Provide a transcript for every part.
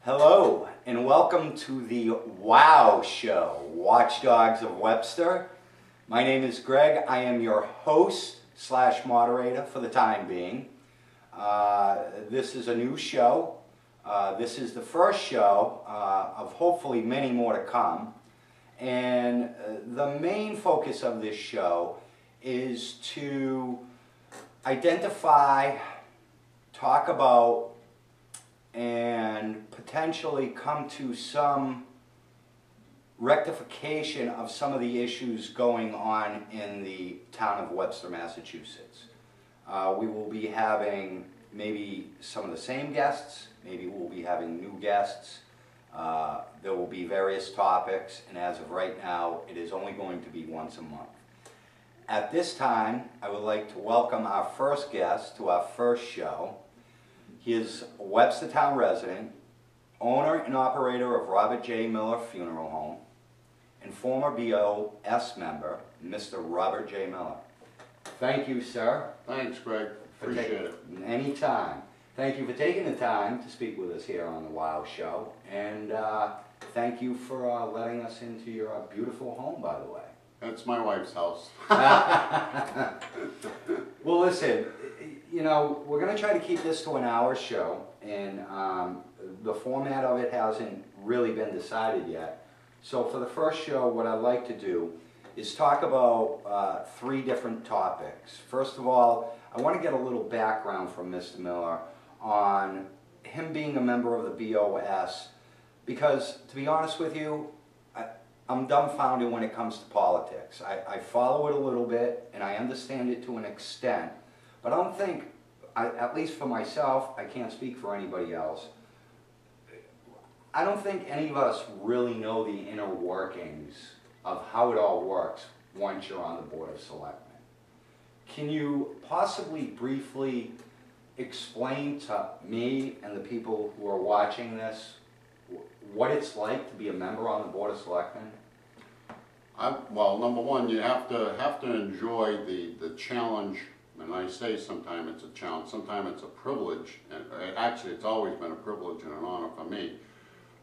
Hello and welcome to the WOW Show, Watchdogs of Webster. My name is Greg. I am your host / moderator for the time being. This is a new show. This is the first show of hopefully many more to come. And the main focus of this show is to identify, talk about, and potentially come to some rectification of some of the issues going on in the town of Webster, Massachusetts. We will be having maybe some of the same guests, maybe we'll be having new guests. There will be various topics, and as of right now, it is only going to be once a month. At this time, I would like to welcome our first guest to our first show. He is a Webster Town resident, owner and operator of Robert J. Miller Funeral Home, and former BOS member, Mr. Robert J. Miller. Thank you, sir. Thanks, Greg. Appreciate it. Anytime. Thank you for taking the time to speak with us here on the WOW Show, and thank you for letting us into your beautiful home, by the way. That's my wife's house. Well, listen, you know, we're going to try to keep this to an hour show, and the format of it hasn't really been decided yet. So for the first show, what I'd like to do is talk about 3 different topics. First of all, I want to get a little background from Mr. Miller on him being a member of the BOS, because to be honest with you, I'm dumbfounded when it comes to politics. I follow it a little bit and I understand it to an extent, but I don't think, at least for myself, I can't speak for anybody else, I don't think any of us really know the inner workings of how it all works once you're on the Board of Selectmen. Can you possibly briefly explain to me and the people who are watching this what it's like to be a member on the Board of Selectmen? Well, number one, you have to enjoy the challenge. And I say sometimes it's a challenge, sometimes it's a privilege, and actually it's always been a privilege and an honor for me.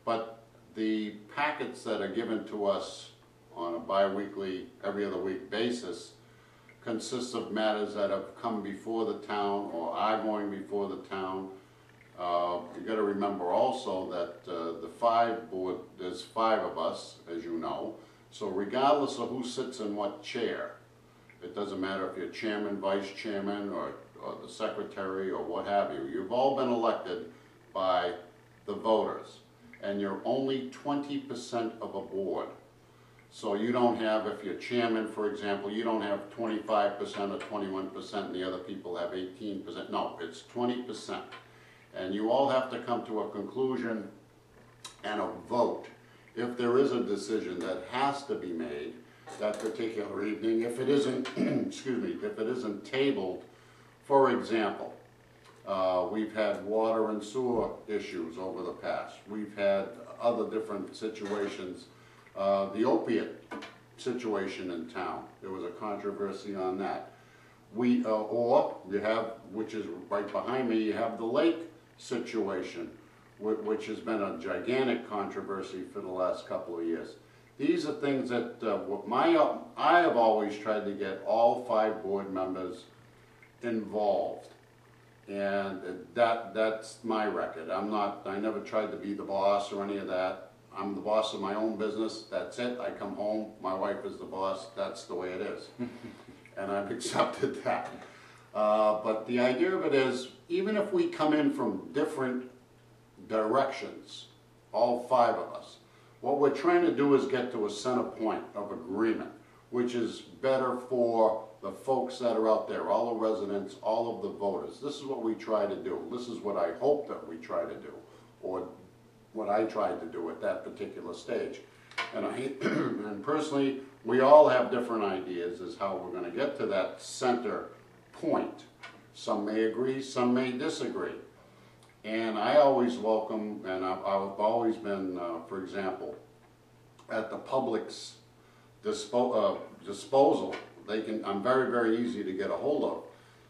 But the packets that are given to us on a bi-weekly, every other week basis consists of matters that have come before the town or are going before the town. You got to remember also that the 5 board, there's 5 of us, as you know. So regardless of who sits in what chair, it doesn't matter if you're chairman, vice chairman, or the secretary, or what have you. You've all been elected by the voters, and you're only 20% of a board. So you don't have, if you're chairman, for example, you don't have 25% or 21% and the other people have 18%. No, it's 20%. And you all have to come to a conclusion and a vote if there is a decision that has to be made that particular evening. If it isn't, excuse me, if it isn't tabled, for example, we've had water and sewer issues over the past. We've had other different situations. The opiate situation in town, there was a controversy on that. Or you have, which is right behind me, you have the lake situation, which has been a gigantic controversy for the last couple of years. These are things that I have always tried to get all 5 board members involved, and that's my record. I never tried to be the boss or any of that. I'm the boss of my own business. That's it. I come home, my wife is the boss. That's the way it is, and I've accepted that. But the idea of it is, even if we come in from different directions, all 5 of us, what we're trying to do is get to a center point of agreement, which is better for the folks that are out there, all the residents, all of the voters. This is what we try to do. This is what I hope that we try to do, or what I tried to do at that particular stage. And and personally, we all have different ideas as how we're going to get to that center point. Some may agree, some may disagree. And I always welcome, and I've always been, for example, at the public's disposal. I'm very, very easy to get a hold of.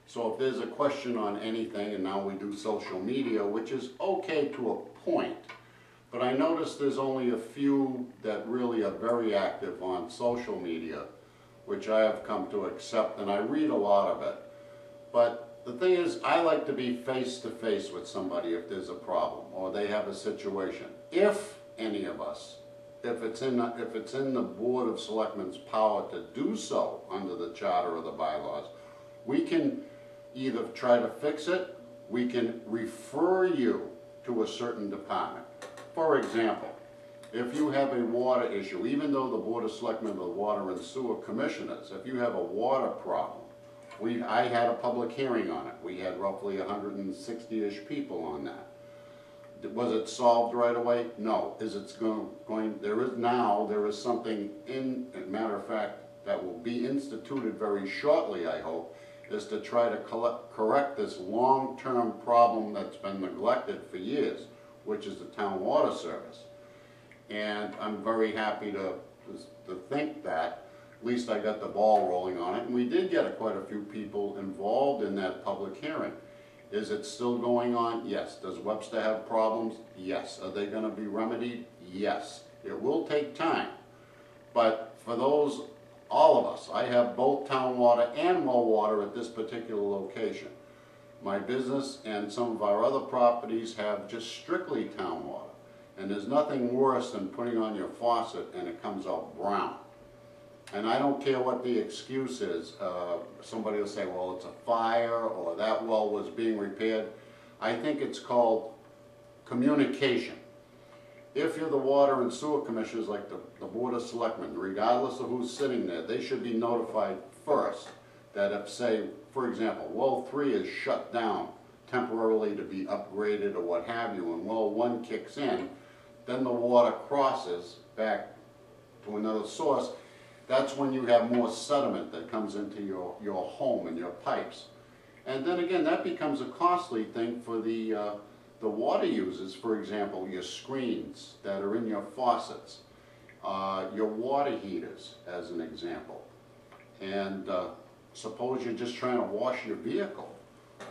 So if there's a question on anything, and now we do social media, which is okay to a point, But I noticed there's only a few that really are very active on social media, which I have come to accept, and I read a lot of it. But the thing is, I like to be face to face with somebody if there's a problem or they have a situation. If any of us, if it's in the Board of Selectmen's power to do so under the charter or the bylaws, we can either try to fix it, we can refer you to a certain department. For example, if you have a water issue, even though the Board of Selectmen are the Water and Sewer Commissioners, if you have a water problem, I had a public hearing on it. We had roughly 160-ish people on that. Was it solved right away? No. Is it going, there is something in, as a matter of fact, that will be instituted very shortly, I hope, is to try to correct this long-term problem that's been neglected for years, which is the town water service. And I'm very happy to think that at least I got the ball rolling on it, and we did get quite a few people involved in that public hearing. Is it still going on? Yes. Does Webster have problems? Yes. Are they going to be remedied? Yes. It will take time, but for those, all of us, I have both town water and well water at this particular location. My business and some of our other properties have just strictly town water, and there's nothing worse than putting on your faucet and it comes out brown. And I don't care what the excuse is. Somebody will say, well, it's a fire or that well was being repaired. I think it's called communication. If you're the Water and Sewer Commissioners, like the Board of Selectmen, regardless of who's sitting there, they should be notified first that if, say, for example, well 3 is shut down temporarily to be upgraded or what have you, and well 1 kicks in, then the water crosses back to another source. That's when you have more sediment that comes into your home and your pipes. And then again, that becomes a costly thing for the water users. For example, your screens that are in your faucets, your water heaters, as an example. And suppose you're just trying to wash your vehicle.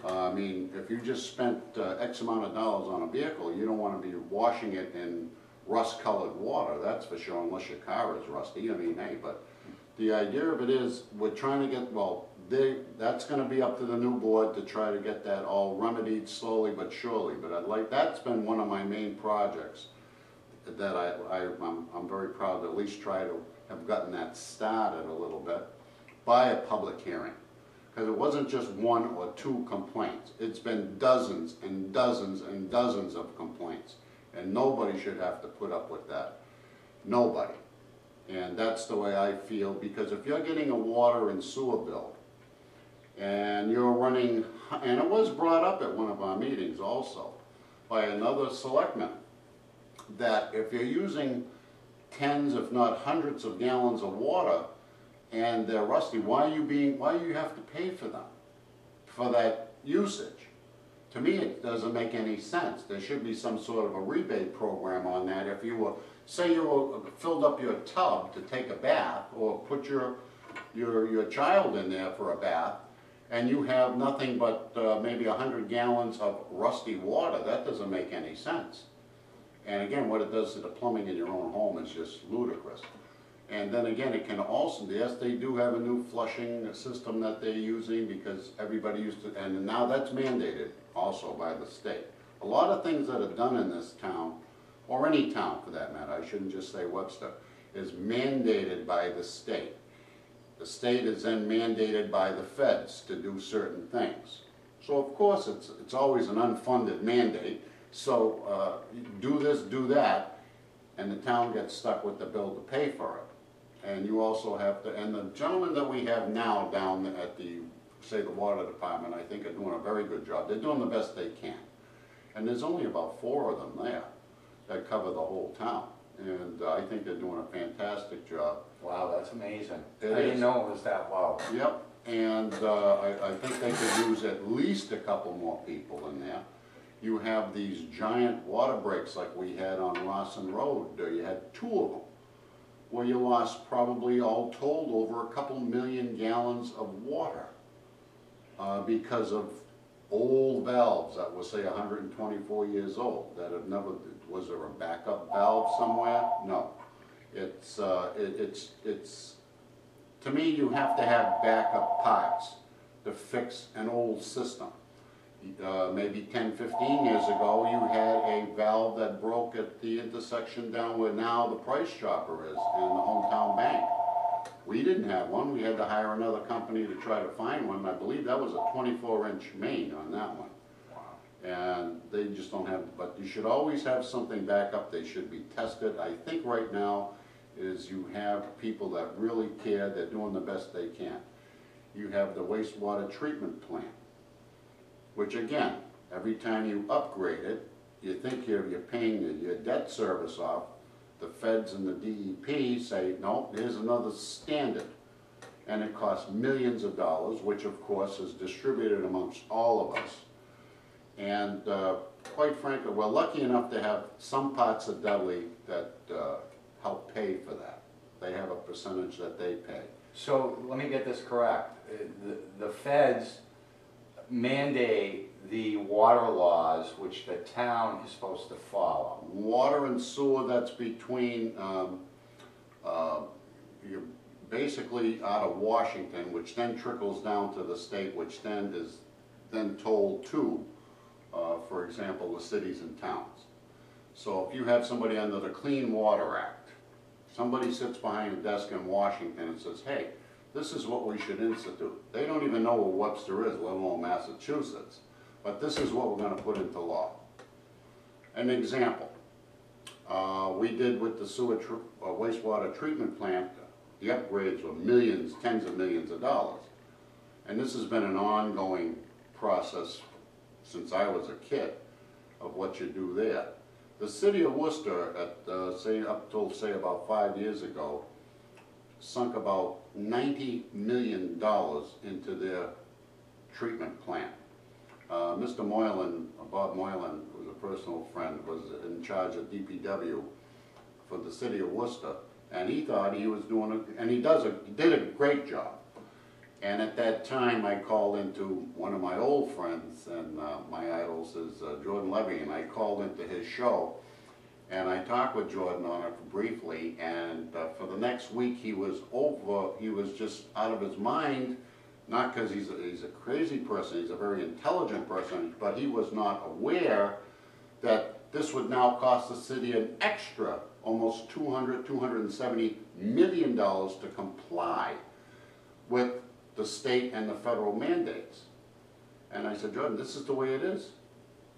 I mean, if you just spent X amount of dollars on a vehicle, you don't want to be washing it in rust-colored water, that's for sure, unless your car is rusty. I mean, hey, but the idea of it is we're trying to get, well, that's going to be up to the new board to try to get that all remedied slowly but surely. But that's been one of my main projects that I'm very proud to at least try to have gotten that started a little bit by a public hearing. Because it wasn't just 1 or 2 complaints. It's been dozens and dozens and dozens of complaints. And nobody should have to put up with that. Nobody. And that's the way I feel, because if you're getting a water and sewer bill, and you're running, and it was brought up at one of our meetings also, by another selectman, that if you're using tens, if not hundreds of gallons of water, and they're rusty, why do you have to pay for them, for that usage? To me, it doesn't make any sense. There should be some sort of a rebate program on that. If you were, say you filled up your tub to take a bath, or put your child in there for a bath, and you have nothing but maybe 100 gallons of rusty water, that doesn't make any sense. And again, what it does to the plumbing in your own home is just ludicrous. And then again, it can also, yes, they do have a new flushing system that they're using, because everybody used to, and now that's mandated also by the state. A lot of things that are done in this town, or any town for that matter, I shouldn't just say Webster, is mandated by the state. The state is then mandated by the feds to do certain things. So of course it's always an unfunded mandate, so do this, do that, and the town gets stuck with the bill to pay for it. And you also have to, and the gentlemen that we have now down at the, say, the water department, I think are doing a very good job. They're doing the best they can. And there's only about 4 of them there that cover the whole town. And I think they're doing a fantastic job. Wow, that's amazing. I didn't know it was that low. Yep. And I think they could use at least a couple more people in there. You have these giant water breaks like we had on Rawson Road. You had 2 of them, where you lost probably all told over a couple million gallons of water because of old valves that were, say, 124 years old, that have never, was there a backup valve somewhere? No. It's, to me, you have to have backup parts to fix an old system. Maybe 10, 15 years ago, you had a valve that broke at the intersection down where now the Price Chopper is and the Hometown Bank. We didn't have one. We had to hire another company to try to find one. I believe that was a 24-inch main on that one. And they just don't have, but you should always have something back up. They should be tested. I think right now is you have people that really care. They're doing the best they can. You have the wastewater treatment plant, which again, every time you upgrade it, you think you're paying your debt service off. The feds and the DEP say, no, here's another standard. And it costs millions of dollars, which of course is distributed amongst all of us. And quite frankly, we're lucky enough to have some parts of Dudley that help pay for that. They have a percentage that they pay. So let me get this correct. The feds mandate the water laws which the town is supposed to follow. Water and sewer, that's between, you're basically out of Washington, which then trickles down to the state, which then is then told to, for example, the cities and towns. So if you have somebody under the Clean Water Act, somebody sits behind a desk in Washington and says, hey, this is what we should institute. They don't even know where Webster is, let alone Massachusetts. But this is what we're going to put into law. An example, we did with the wastewater treatment plant, the upgrades were millions, tens of millions of dollars. And this has been an ongoing process since I was a kid of what you do there. The city of Worcester, at say up till say about 5 years ago, sunk about $90 million into their treatment plant. Mr. Moylan, Bob Moylan, who's a personal friend, was in charge of DPW for the city of Worcester, and he thought he was doing it, and he did a great job. And at that time, I called into one of my old friends, and my idols is Jordan Levy, and I called into his show, and I talked with Jordan on it briefly, and for the next week he was just out of his mind, not because he's a crazy person, he's a very intelligent person, but he was not aware that this would now cost the city an extra almost $270 million to comply with the state and the federal mandates. And I said, Jordan, this is the way it is.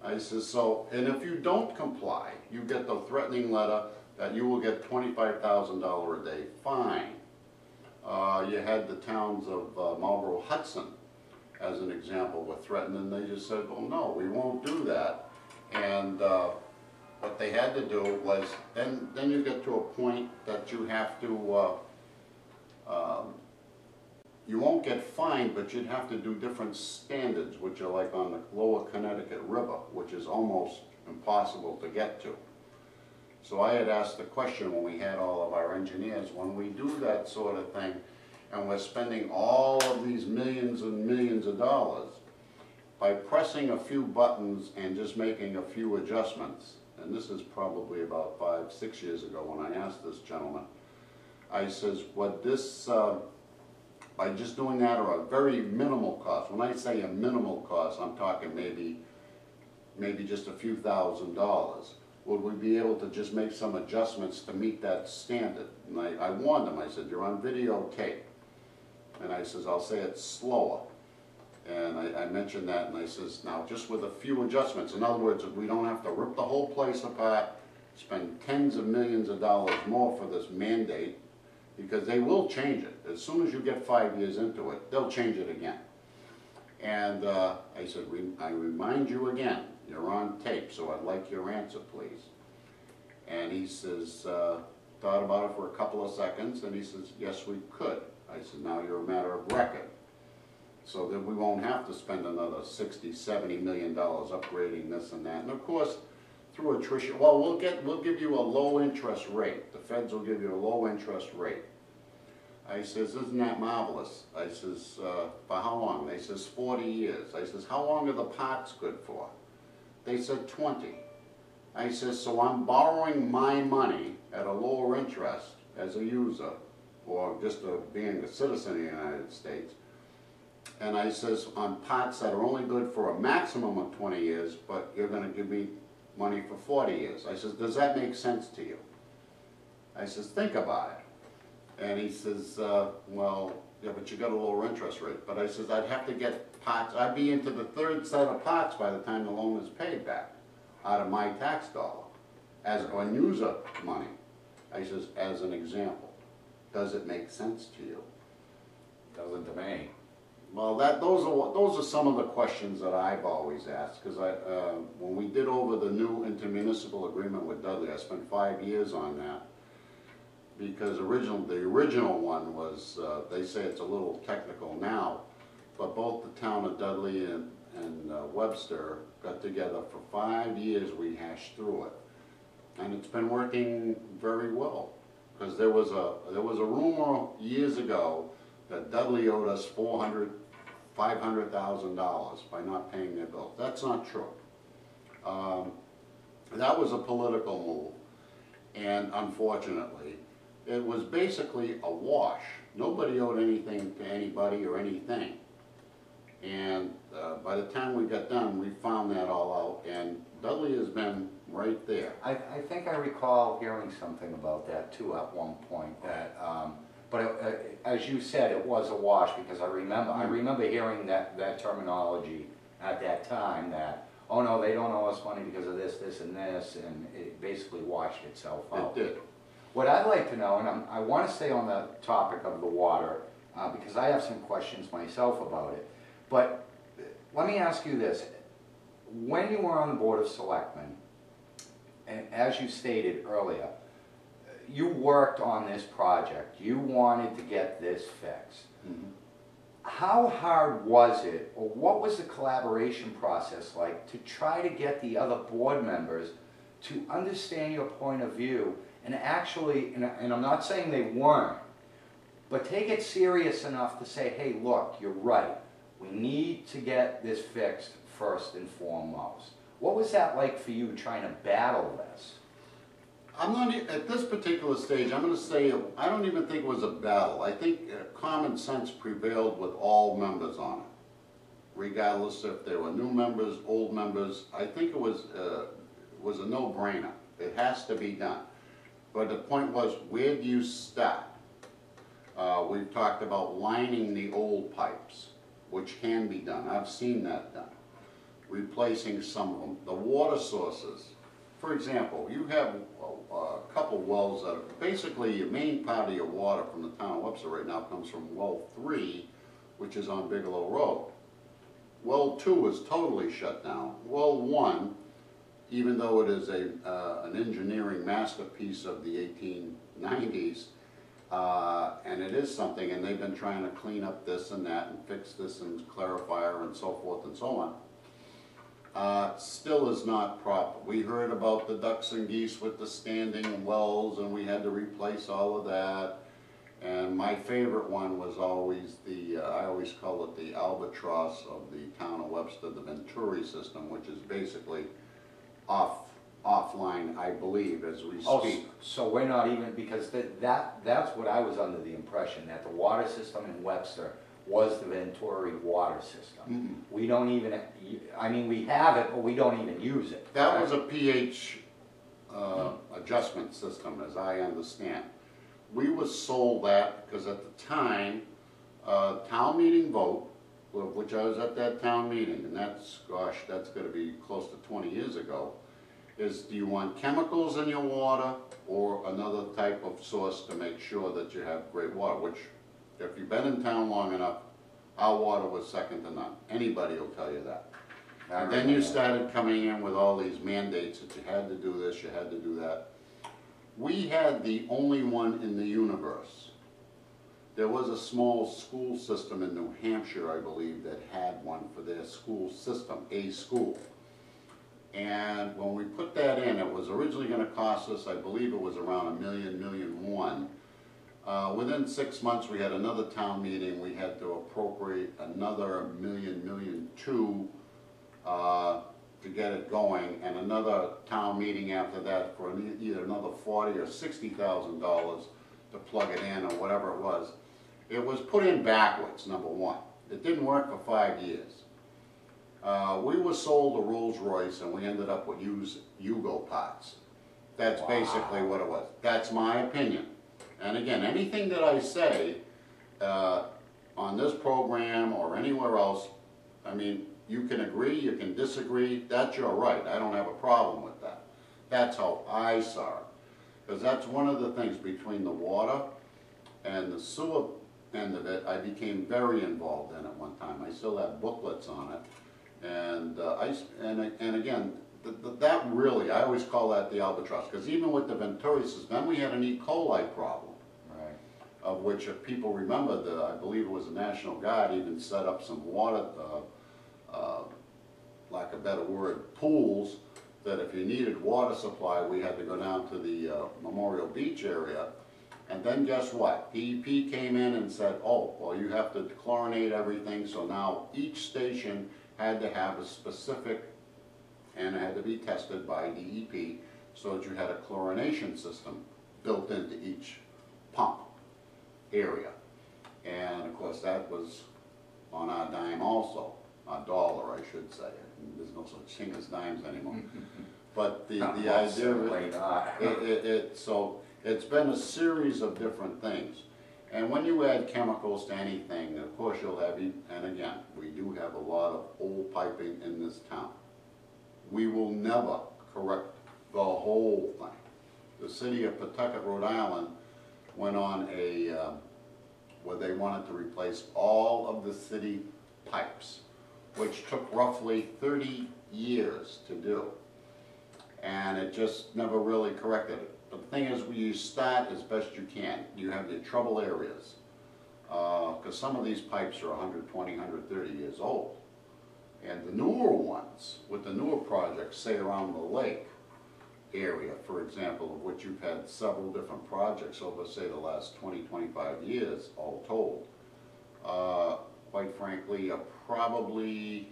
I said, so, and if you don't comply, you get the threatening letter that you will get $25,000 a day fine. You had the towns of Marlboro, Hudson, as an example, were threatened, and they just said, well, no, we won't do that. And what they had to do was, then you get to a point that you have to, you won't get fined, but you'd have to do different standards, which are like on the lower Connecticut River, which is almost impossible to get to. So I had asked the question when we had all of our engineers, when we do that sort of thing, and we're spending all of these millions and millions of dollars, by pressing a few buttons and just making a few adjustments, and this is probably about 5, 6 years ago when I asked this gentleman, I says, what this, by just doing that, or a very minimal cost. When I say a minimal cost, I'm talking maybe just a few $1,000s. Would we be able to just make some adjustments to meet that standard? And I warned him, I said, you're on videotape. And I says, I'll say it slower. And I mentioned that, and I says, now just with a few adjustments. In other words, we don't have to rip the whole place apart, spend tens of millions of dollars more for this mandate, because they will change it. As soon as you get 5 years into it, they'll change it again. And I said, I remind you again, you're on tape, so I'd like your answer, please. And he says, thought about it for a couple of seconds, and he says, yes, we could. I said, now you're a matter of record, so that we won't have to spend another $60, $70 million upgrading this and that. And of course, through attrition, well, we'll give you a low interest rate. The feds will give you a low interest rate. I says, isn't that marvelous? I says, for how long? They says 40 years. I says, how long are the parts good for? They said 20. I says, so I'm borrowing my money at a lower interest as a user, or just being a citizen of the United States. And I says, on parts that are only good for a maximum of 20 years, but you're gonna give me money for 40 years. I says, does that make sense to you? I says, think about it. And he says, well, yeah, but you got a lower interest rate. But I says, I'd have to get parts, I'd be into the third set of parts by the time the loan is paid back out of my tax dollar, as on user money. I says, as an example, does it make sense to you? Doesn't to me. Well, those are some of the questions that I've always asked, because when we did over the new intermunicipal agreement with Dudley, I spent 5 years on that. Because the original one was, they say it's a little technical now, but both the town of Dudley and Webster got together for 5 years, we hashed through it. And it's been working very well. Because there was a rumor years ago that Dudley owed us $500,000 by not paying their bills. That's not true. That was a political move, and unfortunately, it was basically a wash. Nobody owed anything to anybody or anything. And by the time we got done, we found that all out, and Dudley has been right there. I think I recall hearing something about that too at one point, that, but as you said, it was a wash, because I remember hearing that terminology at that time, that, oh no, they don't owe us money because of this, this, and this, and it basically washed itself out. It did. What I'd like to know, and I want to stay on the topic of the water, because I have some questions myself about it, but let me ask you this. When you were on the Board of Selectmen, and as you stated earlier, you worked on this project. You wanted to get this fixed. Mm-hmm. How hard was it, or what was the collaboration process like to try to get the other board members to understand your point of view, and actually, and I'm not saying they weren't, but take it serious enough to say, hey, look, you're right. We need to get this fixed first and foremost. What was that like for you trying to battle this? I'm not, at this particular stage, I'm going to say, I don't even think it was a battle. I think common sense prevailed with all members on it. Regardless if they were new members, old members, I think it was a no-brainer. It has to be done. But the point was, where do you start? We've talked about lining the old pipes, which can be done. I've seen that done. Replacing some of them. The water sources. For example, you have a couple wells that are basically your main part of your water from the town of Webster right now comes from well 3, which is on Bigelow Road. Well 2 is totally shut down. Well 1, even though it is an engineering masterpiece of the 1890s, and it is something, and they've been trying to clean up this and that and fix this and clarifier and so forth and so on, still is not proper. We heard about the ducks and geese with the standing wells, and we had to replace all of that. And my favorite one was always the, I always call it the albatross of the town of Webster, the Venturi system, which is basically offline, I believe, as we speak. Oh, so we're not even, because that's what I was under the impression, that the water system in Webster was the Venturi water system. Mm-hmm. We don't even, I mean, we have it, but we don't even use it. That right? was a pH adjustment system, as I understand. We were sold that because at the time, town meeting vote, which I was at that town meeting, and that's, gosh, that's going to be close to 20 years ago, is do you want chemicals in your water or another type of source to make sure that you have great water, which if you've been in town long enough, our water was second to none. Anybody will tell you that. And then you started coming in with all these mandates that you had to do this, you had to do that. We had the only one in the universe. There was a small school system in New Hampshire, I believe, that had one for their school system, a school. And when we put that in, it was originally going to cost us, I believe it was around $1 million, $1.1 million. Within 6 months, we had another town meeting. We had to appropriate another million two to get it going, and another town meeting after that for either another $40,000 or $60,000 to plug it in or whatever it was. It was put in backwards, number one. It didn't work for 5 years. We were sold a Rolls Royce and we ended up with used Yugo parts. That's basically what it was. That's my opinion. And again, anything that I say on this program or anywhere else, I mean, you can agree, you can disagree, that's your right. I don't have a problem with that. That's how I saw it. Because that's one of the things between the water and the sewer end of it, I became very involved in at one time. I still have booklets on it. And and again, that really, I always call that the albatross, because even with the Venturises, then we had an E. coli problem, Right. of which, if people remember, I believe it was the National Guard even set up some water, like a better word, pools, that if you needed water supply, we had to go down to the Memorial Beach area. And then guess what? DEP came in and said, oh, well, you have to chlorinate everything, so now each station had to have a specific, and it had to be tested by DEP, so that you had a chlorination system built into each pump area. And of course that was on our dime also, a dollar I should say. There's no such thing as dimes anymore. But the idea of it, so it's been a series of different things. And when you add chemicals to anything, of course you'll have, and again, we do have a lot of old piping in this town. We will never correct the whole thing. The city of Pawtucket, Rhode Island went on where they wanted to replace all of the city pipes, which took roughly 30 years to do. And it just never really corrected it. But the thing is, when you start as best you can, you have your trouble areas. Because some of these pipes are 120, 130 years old. And the newer ones, with the newer projects, say around the lake area, for example, of which you've had several different projects over, say, the last 20, 25 years, all told, quite frankly, probably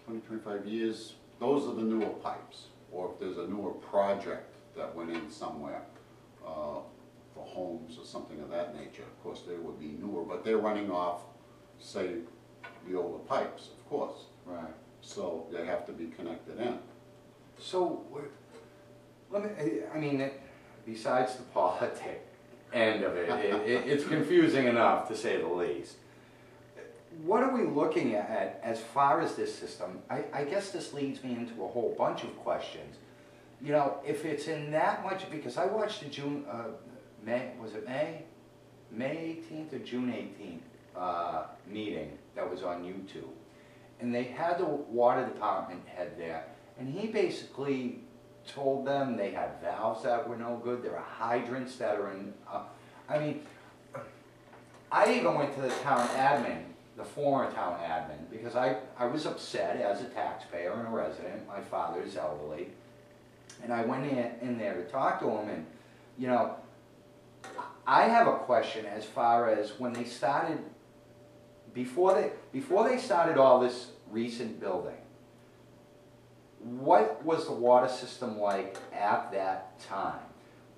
20, 25 years, those are the newer pipes. Or if there's a newer project that went in somewhere for homes or something of that nature, of course they would be newer, but they're running off, say, the older pipes, of course. Right. So they have to be connected in. So, let me, I mean, besides the politic end of it, it's confusing enough to say the least. What are we looking at as far as this system? I guess this leads me into a whole bunch of questions. You know, if it's in that much, because I watched the was it May 18th or June 18th meeting that was on YouTube. And they had the water department head there, and he basically told them they had valves that were no good, there are hydrants that are in, I mean, I even went to the town admin, the former town admin, because I was upset as a taxpayer and a resident. My father's elderly, and I went in there to talk to him, and you know, I have a question as far as when they started, before they started all this recent building, what was the water system like at that time?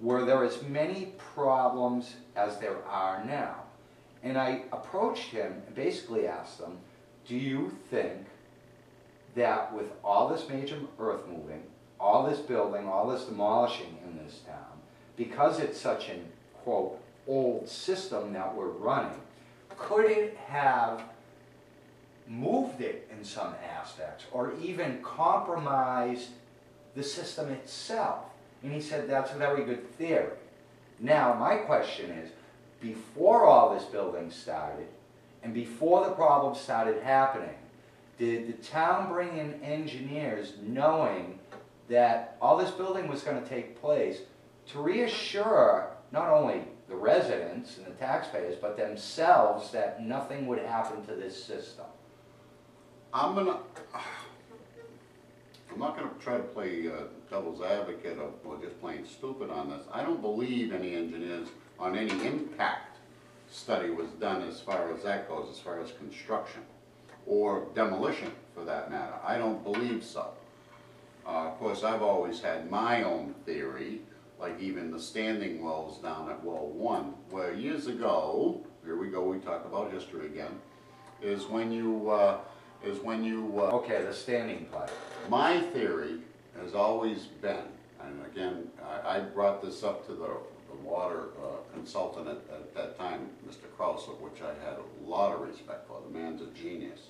Were there as many problems as there are now? And I approached him and basically asked him, do you think that with all this major earth moving, all this building, all this demolishing in this town, because it's such an, quote, old system that we're running, could it have moved it in some aspects or even compromised the system itself? And he said that's a very good theory. Now my question is, before all this building started and before the problems started happening, did the town bring in engineers knowing that all this building was going to take place to reassure not only the residents and the taxpayers but themselves that nothing would happen to this system? I'm I'm not gonna try to play devil's advocate or just plain stupid on this. I don't believe any engineers on any impact study was done as far as that goes, as far as construction or demolition for that matter. I don't believe so. Of course, I've always had my own theory, like even the standing wells down at well 1, where years ago, here we go, we talk about history again, is when you, Okay, the standing pipe. my theory has always been, and again, I brought this up to the water consultant at that time, Mr. Krause, of which I had a lot of respect for. The man's a genius.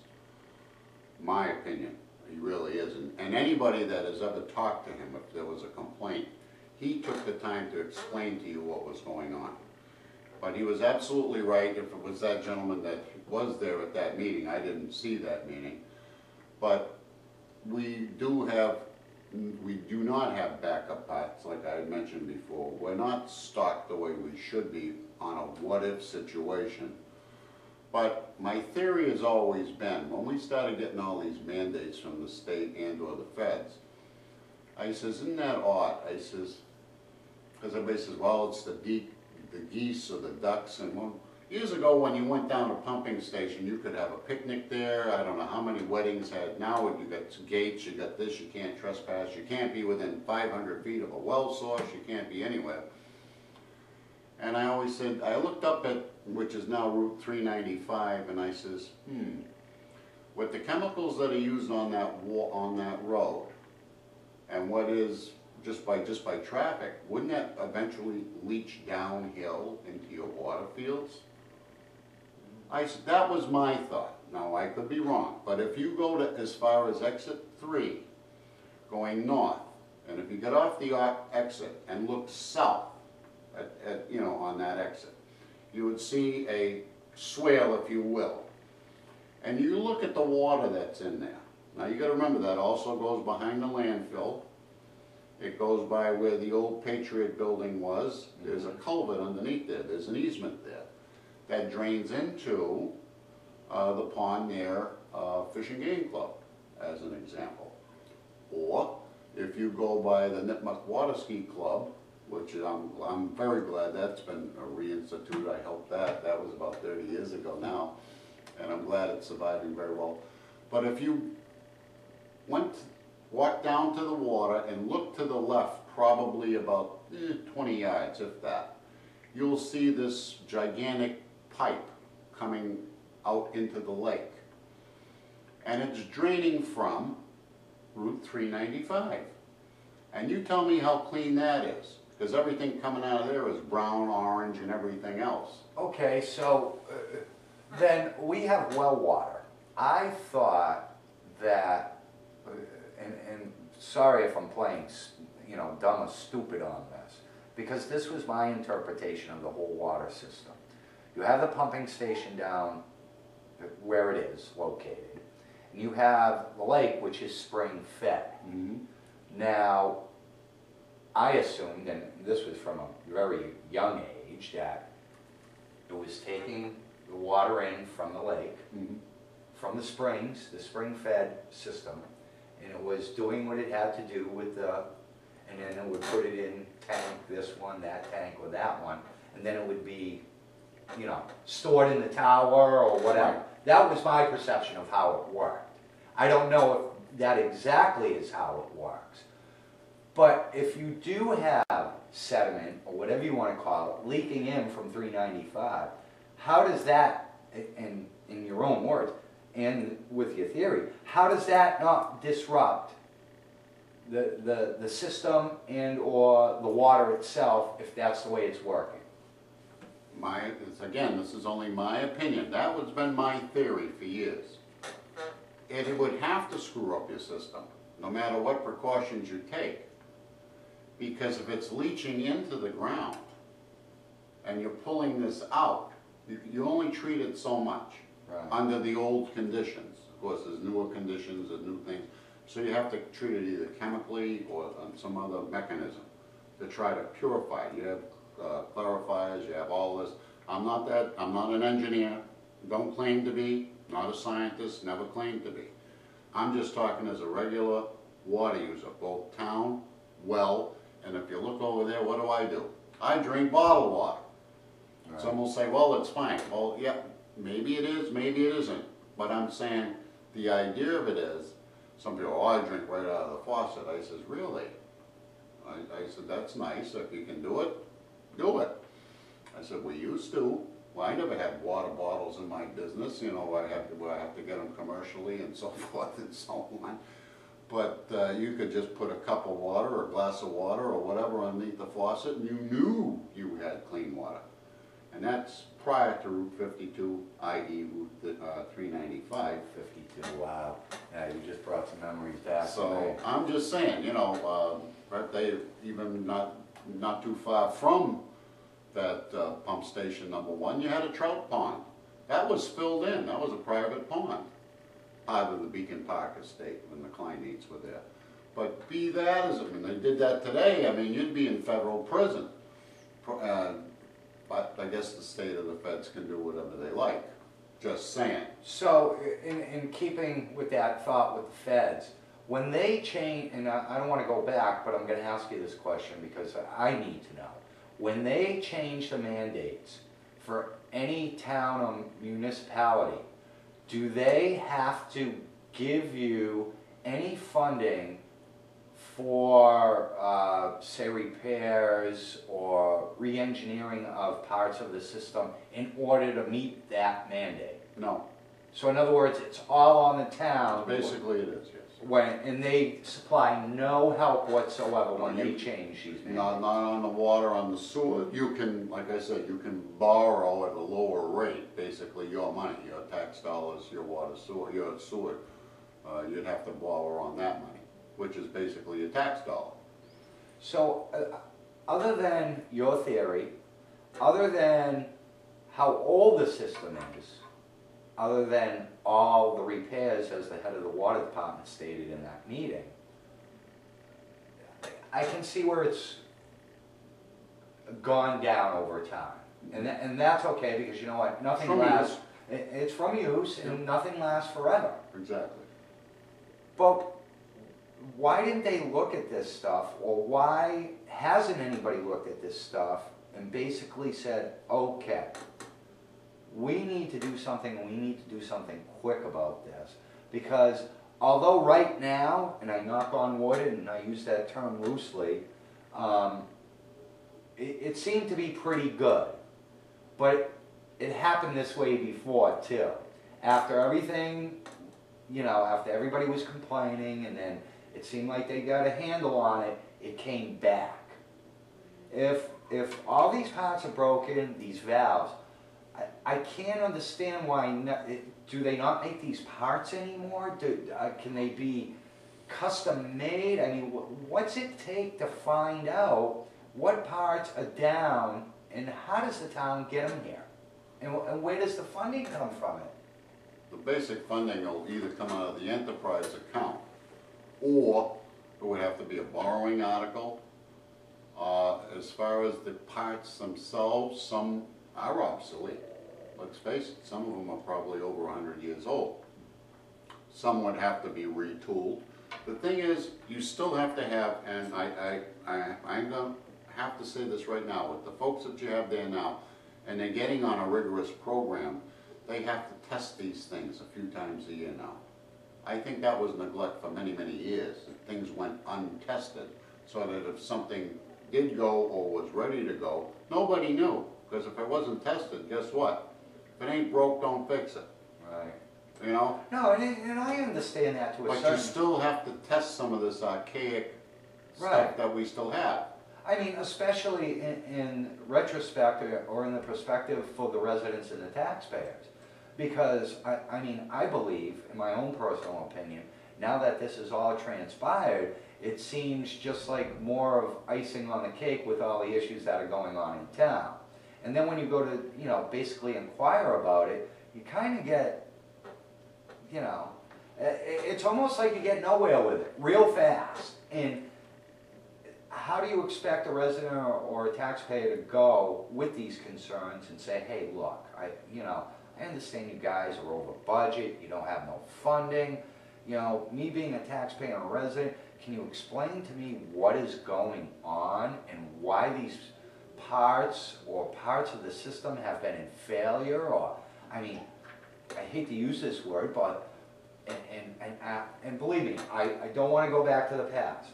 My opinion, he really is. And anybody that has ever talked to him, if there was a complaint, he took the time to explain to you what was going on. But he was absolutely right. If it was that gentleman that was there at that meeting, I didn't see that meeting. But we do not have backup parts, like I had mentioned before. We're not stocked the way we should be on a what-if situation. But my theory has always been, when we started getting all these mandates from the state and or the feds, I says, isn't that odd? I says, because everybody says, well, it's the geese or the ducks. And well, years ago when you went down a pumping station, you could have a picnic there. I don't know how many weddings had. Now you got gates, you got this, you can't trespass. You can't be within 500 feet of a well source. You can't be anywhere. And I always said, I looked up at, which is now Route 395, and I says, with the chemicals that are used on that road, and what is just by traffic, wouldn't that eventually leach downhill into your water fields? I said, that was my thought. Now I could be wrong, but if you go to as far as exit 3, going north, and if you get off the exit and look south on that exit, you would see a swale, if you will. And you look at the water that's in there. Now you got to remember that also goes behind the landfill. It goes by where the old Patriot building was. There's a culvert underneath there. There's an easement there that drains into the pond near Fish and Game Club, as an example. Or if you go by the Nipmuc Water Ski Club, which I'm very glad that's been reinstituted. I helped that. That was about 30 years ago now, and I'm glad it's surviving very well. But if you walk down to the water and look to the left, probably about 20 yards, if that, you'll see this gigantic pipe coming out into the lake. And it's draining from Route 395. And you tell me how clean that is, because everything coming out of there is brown, orange, and everything else. Okay, so then we have well water. I thought that, and sorry if I'm playing, dumb or stupid on this, because this was my interpretation of the whole water system. You have the pumping station down where it is located, and you have the lake, which is spring fed. Mm-hmm. Now, I assumed, and this was from a very young age, that it was taking the water in from the lake, from the springs, the spring-fed system, and it was doing what it had to do with and then it would put it in tank, this one, that tank, or that one, and then it would be, stored in the tower or whatever. That was my perception of how it worked. I don't know if that exactly is how it works. But if you do have sediment, or whatever you want to call it, leaking in from 395, how does that, in your own words, and with your theory, how does that not disrupt the system and or the water itself if that's the way it's working? Again, this is only my opinion. That has been my theory for years. It would have to screw up your system, no matter what precautions you take. Because if it's leaching into the ground and you're pulling this out, you only treat it so much under the old conditions. Of course, there's newer conditions, there's new things. So you have to treat it either chemically or on some other mechanism to try to purify it. You have clarifiers, you have all this. I'm not an engineer, don't claim to be, not a scientist, never claimed to be. I'm just talking as a regular water user, both town, well, and if you look over there, what do? I drink bottled water. Right. Some will say, well, it's fine. Well, yeah, maybe it is, maybe it isn't. But I'm saying the idea of it is, some people, oh, I drink right out of the faucet. I says, really? I said, that's nice. If you can do it, do it. I said, we used to. Well, I never had water bottles in my business. You know, I have to get them commercially and so forth and so on. But you could just put a cup of water or a glass of water or whatever underneath the faucet and you knew you had clean water. And that's prior to Route 52, i.e. Route 395. 52, wow. Yeah, you just brought some memories back. So I'm just saying, you know, right, they even not too far from that pump station number 1, you had a trout pond. That was filled in. That was a private pond, part of the Beacon Park estate when the Kleineats were there. But be that as it, when they did that today, I mean, you'd be in federal prison. But I guess the state of the feds can do whatever they like. Just saying. So, in keeping with that thought with the feds, when they change, and I don't want to go back, but I'm going to ask you this question because I need to know. When they change the mandates for any town or municipality, do they have to give you any funding for, say, repairs or re-engineering of parts of the system in order to meet that mandate? No. So in other words, it's all on the town. Basically it is, yes. And they supply no help whatsoever when they change these mandates. Not on the water, on the sewer. You can, like I said, you can borrow at a lower rate, basically your money, your tax dollars, your water, sewer, your sewer. You'd have to borrow on that money, which is basically a tax dollar. So, other than your theory, other than how old the system is, other than all the repairs as the head of the water department stated in that meeting, I can see where it's gone down over time. And that's okay because you know what, nothing lasts, it's from use and nothing lasts forever. Exactly. But why didn't they look at this stuff, or why hasn't anybody looked at this stuff and basically said, okay, we need to do something, and we need to do something quick about this? Because although right now, and I knock on wood and I use that term loosely, it seemed to be pretty good. But it happened this way before too. After everything, you know, after everybody was complaining and then it seemed like they got a handle on it, it came back. If all these parts are broken, these valves, I can't understand why, do they not make these parts anymore? Can they be custom made? I mean, what's it take to find out what parts are down and how does the town get them here? And where does the funding come from it? The basic funding will either come out of the enterprise account, or it would have to be a borrowing article. As far as the parts themselves, some are obsolete. Let's face it, some of them are probably over 100 years old. Some would have to be retooled. The thing is, you still have to have, and I'm going to have to say this right now, with the folks that you have there now, and they're getting on a rigorous program, they have to test these things a few times a year now. I think that was neglect for many, many years. Things went untested, so that if something did go or was ready to go, nobody knew. Because if it wasn't tested, guess what? If it ain't broke, don't fix it. Right. You know? No, and I understand that to a certain... But you still have to test some of this archaic stuff that we still have. I mean, especially in retrospect or in the perspective for the residents and the taxpayers. Because, I mean, I believe, in my own personal opinion, now that this is all transpired, it seems just like more of icing on the cake with all the issues that are going on in town. And then when you go to, you know, basically inquire about it, you kind of get, you know, it's almost like you get nowhere with it, real fast. And how do you expect a resident or a taxpayer to go with these concerns and say, hey, look, I understand you guys are over budget, you don't have no funding, you know, me being a taxpayer and a resident, can you explain to me what is going on and why these parts or parts of the system have been in failure? Or, I mean, I hate to use this word, but, and believe me, I don't want to go back to the past,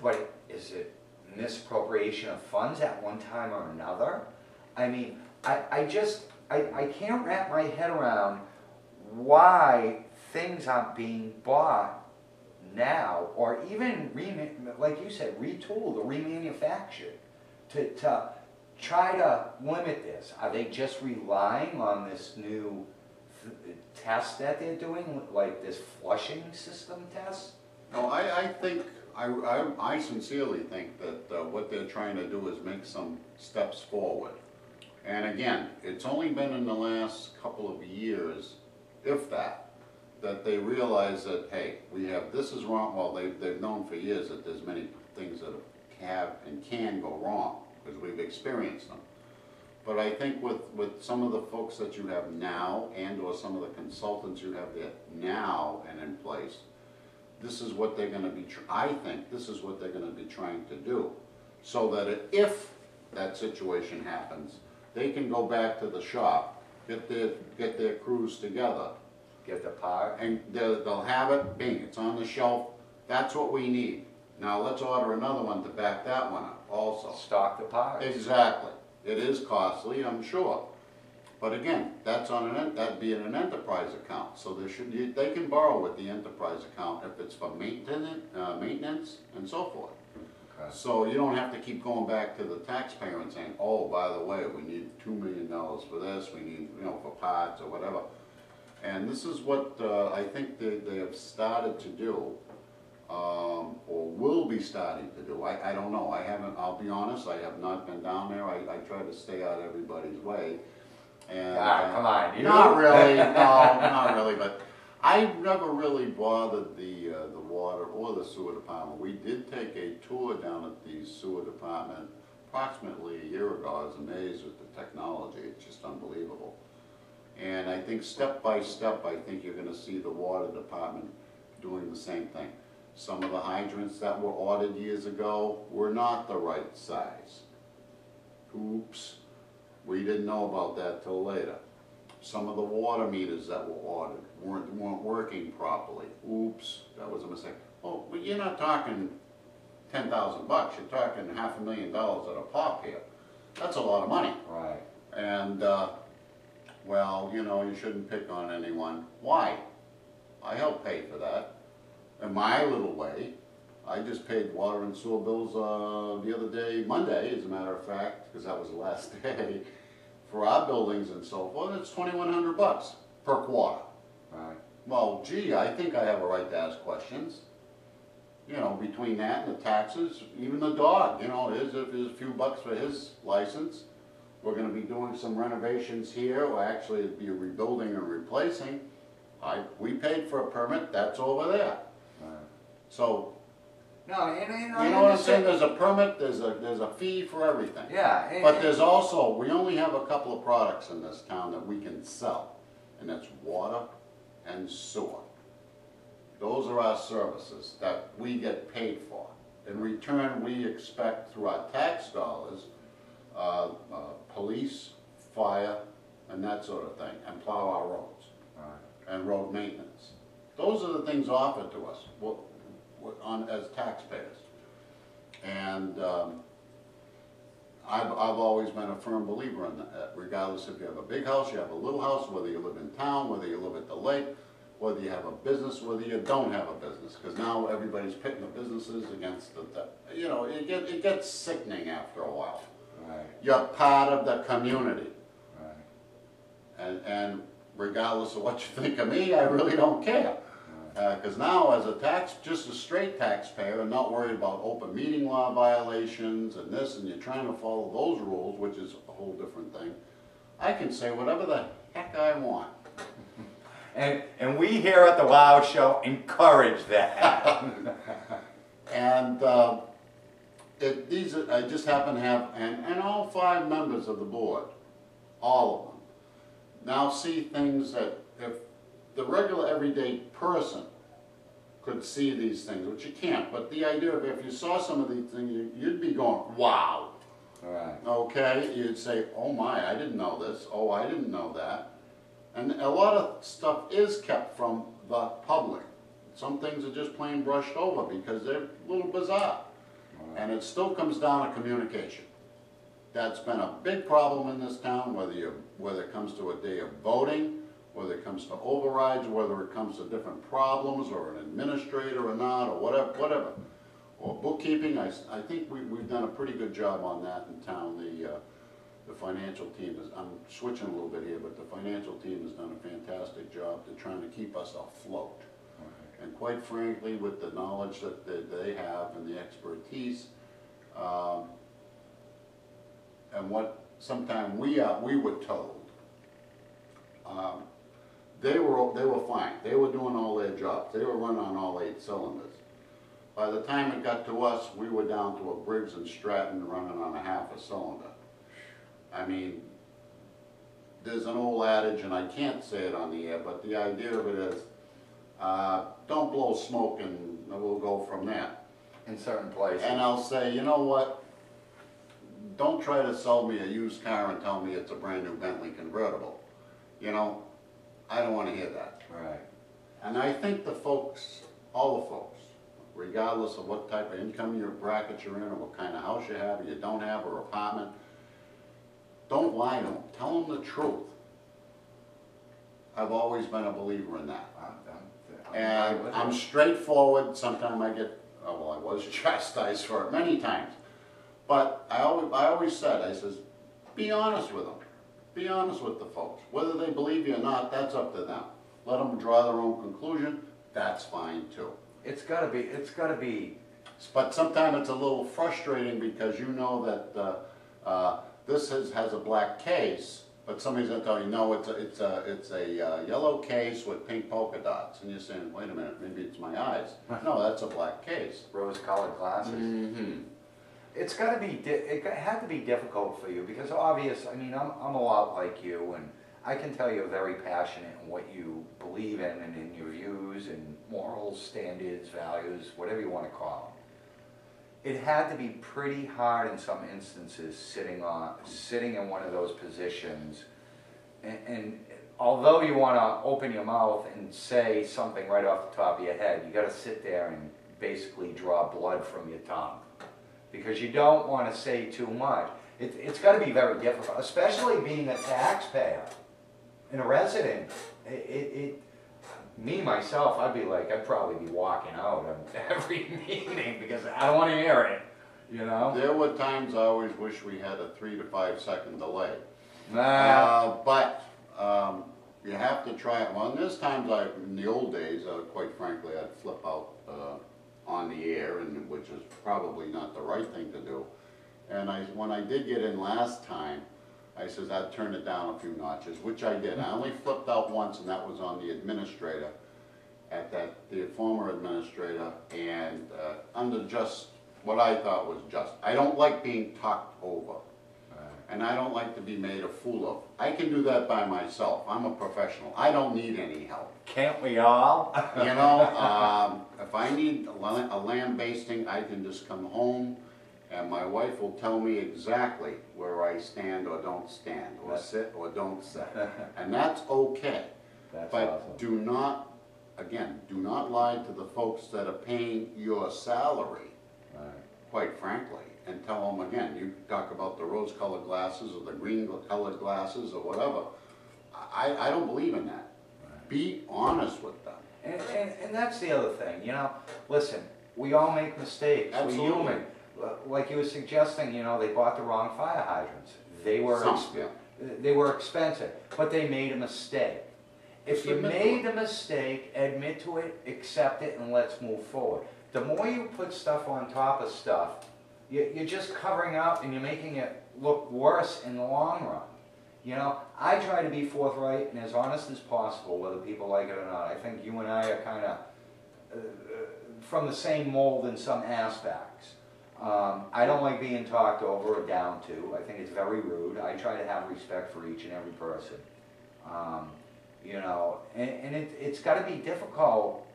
but is it misappropriation of funds at one time or another? I mean, I can't wrap my head around why things aren't being bought now, or even, like you said, retooled or remanufactured to try to limit this. Are they just relying on this new test that they're doing, like this flushing system test? No, I think, I sincerely think that what they're trying to do is make some steps forward. And again, it's only been in the last couple of years, if that they realize that, hey, we have, this is wrong. Well, they've known for years that there's many things that have and can go wrong, because we've experienced them. But I think with some of the folks that you have now, and or some of the consultants you have there now and in place, this is what they're going to be, I think this is what they're going to be trying to do. So that if that situation happens, they can go back to the shop, get their crews together, Get the part. and they'll have it, bing, it's on the shelf, that's what we need. Now let's order another one to back that one up also. Stock the parts. Exactly. It is costly, I'm sure. But again, that's on that'd be in an enterprise account. So they can borrow with the enterprise account if it's for maintenance and so forth. Okay. So you don't have to keep going back to the taxpayer and saying, oh, by the way, we need $2 million for this, we need, for parts or whatever. And this is what I think they have started to do, or will be starting to do. I don't know. I haven't, I'll be honest, I have not been down there. I try to stay out of everybody's way. And, come on. You not really, no, not really, but I never really bothered the water or the sewer department. We did take a tour down at the sewer department approximately a year ago. I was amazed with the technology. It's just unbelievable. And I think step by step, I think you're going to see the water department doing the same thing. Some of the hydrants that were ordered years ago were not the right size. Oops, we didn't know about that till later. Some of the water meters that were ordered weren't working properly. Oops, that was a mistake. Oh, but you're not talking $10,000. You're talking $500,000 at a pop here. That's a lot of money. Right. And well, you shouldn't pick on anyone. Why? I help pay for that. In my little way, I just paid water and sewer bills the other day, Monday, as a matter of fact, because that was the last day, for our buildings and so forth. It's $2,100 per quarter. Right. Well, gee, I think I have a right to ask questions. Between that and the taxes, even the dog, there's a few bucks for his license. We're going to be doing some renovations here, or actually it'd be a rebuilding and replacing. We paid for a permit, that's over there. Right. So, No, and you know what I'm saying? There's a permit, there's a fee for everything. Yeah. But there's also, we only have a couple of products in this town that we can sell, and that's water and sewer. Those are our services that we get paid for. In return, we expect through our tax dollars, police, fire, and that sort of thing, and plow our roads. Right. And road maintenance. Those are the things offered to us as taxpayers. And I've always been a firm believer in that, regardless if you have a big house, you have a little house, whether you live in town, whether you live at the lake, whether you have a business, whether you don't have a business, because now everybody's pitting the businesses against it gets sickening after a while. Right. You're part of the community. Right. And regardless of what you think of me, I really don't care. Because now as just a straight taxpayer and not worried about open meeting law violations and this, and you're trying to follow those rules, which is a whole different thing, I can say whatever the heck I want. And we here at the WOW Show encourage that. And I just happen to have, and all 5 members of the board, all of them, now see things that if the regular everyday person could see these things, which you can't, but the idea of if you saw some of these things, you'd be going, wow. Right. Okay, you'd say, oh my, I didn't know this, oh, I didn't know that. And a lot of stuff is kept from the public. Some things are just plain brushed over because they're a little bizarre. Right. And it still comes down to communication. That's been a big problem in this town, whether it comes to a day of voting, whether it comes to overrides, whether it comes to different problems, or an administrator or not, or whatever. Or bookkeeping, I think we've done a pretty good job on that in town. The financial team is, I'm switching a little bit here, but the financial team has done a fantastic job to trying to keep us afloat. Okay. And quite frankly, with the knowledge that they have and the expertise, and what sometimes we were told, they were fine. They were doing all their jobs. They were running on all 8 cylinders. By the time it got to us, we were down to a Briggs and Stratton running on a half a cylinder. I mean, there's an old adage, and I can't say it on the air, but the idea of it is, don't blow smoke and we'll go from there. In certain places. And I'll say, you know what? Don't try to sell me a used car and tell me it's a brand new Bentley convertible. You know, I don't want to hear that. Right. And I think the folks, all the folks, regardless of what type of income bracket you're in, or what kind of house you have, or you don't have, or apartment, don't lie to them. Tell them the truth. I've always been a believer in that. And I'm straightforward. Sometimes I get, well, I was chastised for it many times. But I always said, I says, be honest with them. Be honest with the folks. Whether they believe you or not, that's up to them. Let them draw their own conclusion. That's fine too. It's gotta be. But sometimes it's a little frustrating because you know that this has a black case, but somebody's gonna tell you, no, it's a yellow case with pink polka dots, and you're saying, wait a minute, maybe it's my eyes. No, that's a black case. Rose-colored glasses. Mm-hmm. It's gotta be. It had to be difficult for you because I mean, I'm a lot like you, and I can tell you're very passionate in what you believe in and in your views and morals, standards, values, whatever you want to call them. It had to be pretty hard in some instances sitting in one of those positions, and although you want to open your mouth and say something right off the top of your head, you got to sit there and basically draw blood from your tongue because you don't want to say too much. It's got to be very difficult, especially being a taxpayer and a resident. Me, myself, I'd probably be walking out of every meeting because I don't want to hear it, you know? There were times I always wish we had a 3 to 5 second delay. But you have to try it. Well, there's times in the old days, quite frankly, I'd flip out on the air, which is probably not the right thing to do. And when I did get in last time, I says I'd turn it down a few notches, which I did. I only flipped out once, and that was on the administrator, the former administrator, and under just what I thought was just. I don't like being talked over, and I don't like to be made a fool of. I can do that by myself. I'm a professional. I don't need any help. Can't we all? You know, if I need a lambasting, I can just come home, and my wife will tell me exactly where I stand or don't stand, or sit or don't sit. And that's okay. That's but awesome. Do not lie to the folks that are paying your salary, quite frankly, and tell them again, you talk about the rose-colored glasses or the green-colored glasses or whatever. I don't believe in that. Be honest with them. And that's the other thing, you know, listen, we all make mistakes. Absolutely. We're human. Like you were suggesting, you know, they bought the wrong fire hydrants. They were expensive, but they made a mistake. If you made a mistake, admit to it, accept it, and let's move forward. The more you put stuff on top of stuff, you're just covering up and you're making it look worse in the long run. You know, I try to be forthright and as honest as possible, whether people like it or not. I think you and I are kind of from the same mold in some aspects. I don't like being talked over or down to. I think it's very rude. I try to have respect for each and every person. You know, and it's got to be difficult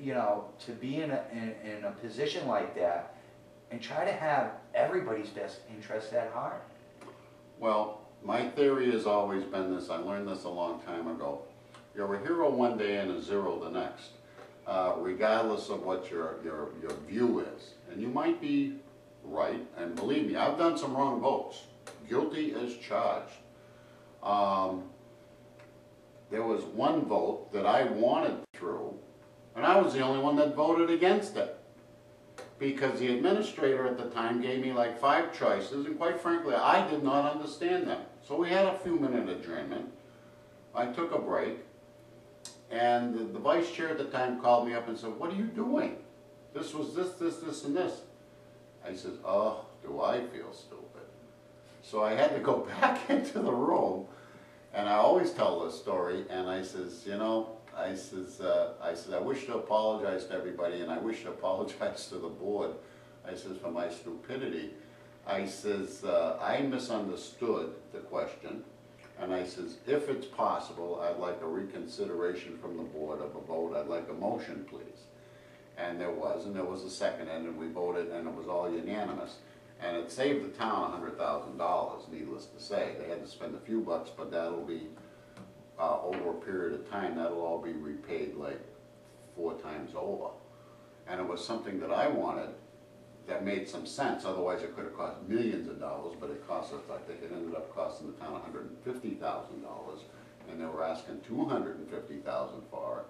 you know, to be in a position like that and try to have everybody's best interest at heart. Well, my theory has always been this, I learned this a long time ago. You're a hero one day and a zero the next, regardless of what your view is. And you might be right, and believe me, I've done some wrong votes. Guilty as charged. There was one vote that I wanted through, and I was the only one that voted against it. Because the administrator at the time gave me like 5 choices, and quite frankly, I did not understand them. So we had a few minute adjournment. I took a break, and the vice chair at the time called me up and said, "What are you doing? This was this, and this." I said, "Oh, do I feel stupid?" So I had to go back into the room, and I always tell this story, and I says, you know, I wish to apologize to everybody, and I wish to apologize to the board. I says, for my stupidity. I says, I misunderstood the question, and I says, if it's possible, I'd like a reconsideration from the board of a vote. I'd like a motion, please. And there was a second, and we voted, and it was all unanimous. And it saved the town $100,000, needless to say. They had to spend a few bucks, but that'll be over a period of time, that'll all be repaid like 4 times over. And it was something that I wanted that made some sense. Otherwise, it could have cost millions of dollars, but it cost us, I think it ended up costing the town $150,000, and they were asking $250,000 for it.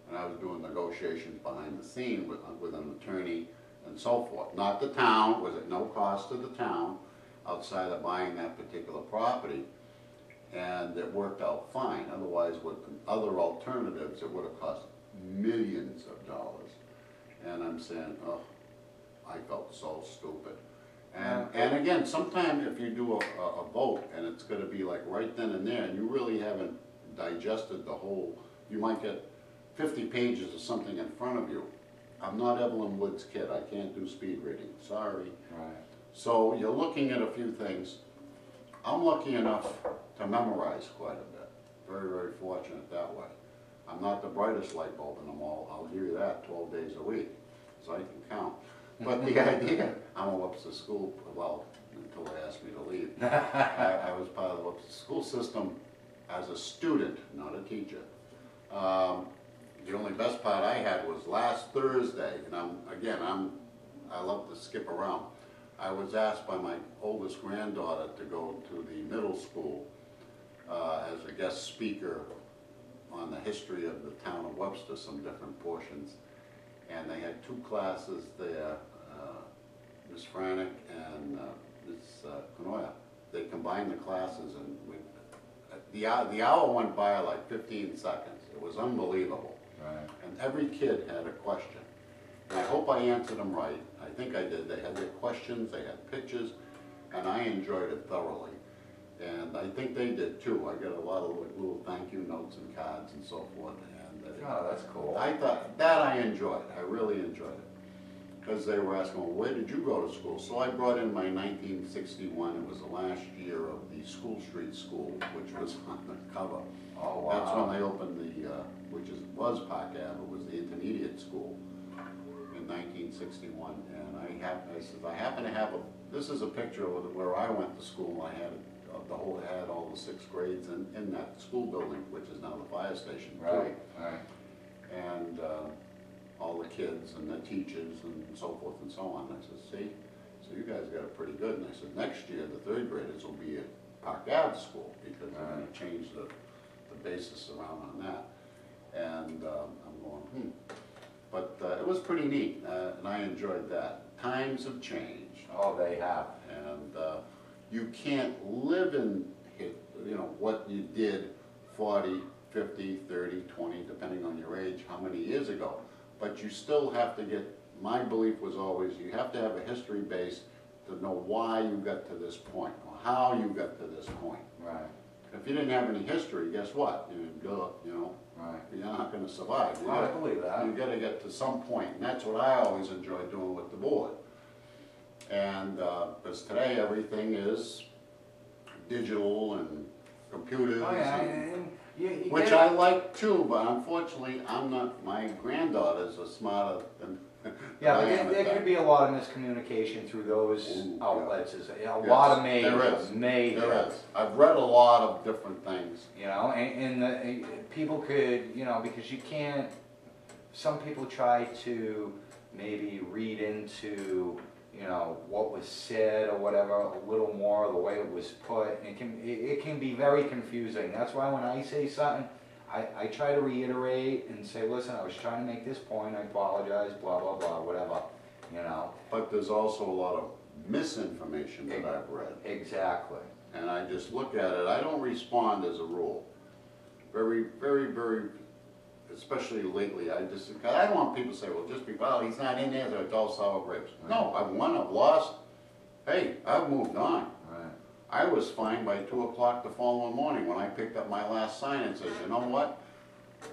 And I was doing negotiations behind the scene with an attorney and so forth. Not the town, was at no cost to the town outside of buying that particular property. And it worked out fine. Otherwise, with other alternatives, it would have cost millions of dollars. And I'm saying, oh, I felt so stupid. And again, sometimes if you do a vote and it's going to be like right then and there, and you really haven't digested the whole, you might get 50 pages of something in front of you. I'm not Evelyn Wood's kid. I can't do speed reading. Sorry. Right. So you're looking at a few things. I'm lucky enough to memorize quite a bit. Very, very fortunate that way. I'm not the brightest light bulb in them all. I'll give you that 12 days a week, so I can count. But the idea, I'm a Webster school, well, until they asked me to leave. I was part of the Webster school system as a student, not a teacher. The only best part I had was last Thursday, and I love to skip around. I was asked by my oldest granddaughter to go to the middle school as a guest speaker on the history of the town of Webster, some different portions. And they had 2 classes there, Ms. Franek and Ms. Canoia. They combined the classes, and the hour went by like 15 seconds. It was unbelievable. Right. And every kid had a question. And I hope I answered them right. I think I did. They had their questions, they had pictures, and I enjoyed it thoroughly. And I think they did too. I got a lot of little thank you notes and cards and so forth. And oh, that's cool. I thought that I enjoyed. I really enjoyed it. Because they were asking, well, where did you go to school? So I brought in my 1961. It was the last year of the School Street School, which was on the cover. Oh, wow. That's when they opened the, was Park Ave. It was the intermediate school in 1961. And I said, I happen to have this is a picture of where I went to school. I had had all the 6th grades in that school building, which is now the fire station. Right, right. And all the kids and the teachers and so forth and so on. I said, see, so you guys got it pretty good. And I said, next year the 3rd graders will be at Park Ave School because they're going to change the basis around on that. And I'm going, But it was pretty neat, and I enjoyed that. Times have changed. Oh, they have. And you can't live in what you did 40, 50, 30, 20, depending on your age, how many years ago. But you still have to my belief was always, you have to have a history base to know why you got to this point, or how you got to this point. Right. If you didn't have any history, guess what? Right. You're not going to survive. I believe that. You got to get to some point, and that's what I always enjoy doing with the board. And because today everything is digital and computers. Oh, yeah, and Which I like too, but unfortunately, I'm not, my granddaughters are smarter than Yeah, I but am at there that. could be a lot of miscommunication through those Ooh, outlets, a Yes, lot of there is. major. There is. I've read a lot of different things. You know, people could, you know, because you can't, some people try to maybe read into, you know, what was said or whatever, a little more, the way it was put, and it can be very confusing. That's why when I say something, I try to reiterate and say, listen, I was trying to make this point, I apologize, blah, blah, blah, whatever, you know. But there's also a lot of misinformation that I've read. Exactly. And I just look at it, I don't respond as a rule. Very, very, very, especially lately, I don't want people to say, well, just because he's not in there, so it's all sour grapes. No, I've won, I've lost. Hey, I've moved on. Right. I was fine by 2 o'clock the following morning when I picked up my last sign and says, you know what?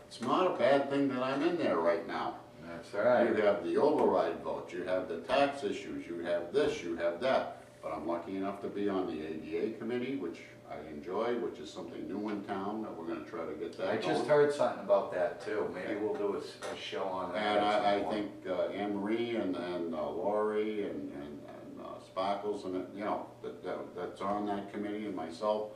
It's not a bad thing that I'm in there right now. That's right. You have the override vote, you have the tax issues, you have this, you have that. But I'm lucky enough to be on the ADA committee, which I enjoy, which is something new in town that we're gonna try to get that I going. just heard something about that too. Maybe we'll do a show on that. And at some I point. think Anne Marie and Lori and Sparkles and, you know, that's on that committee, and myself,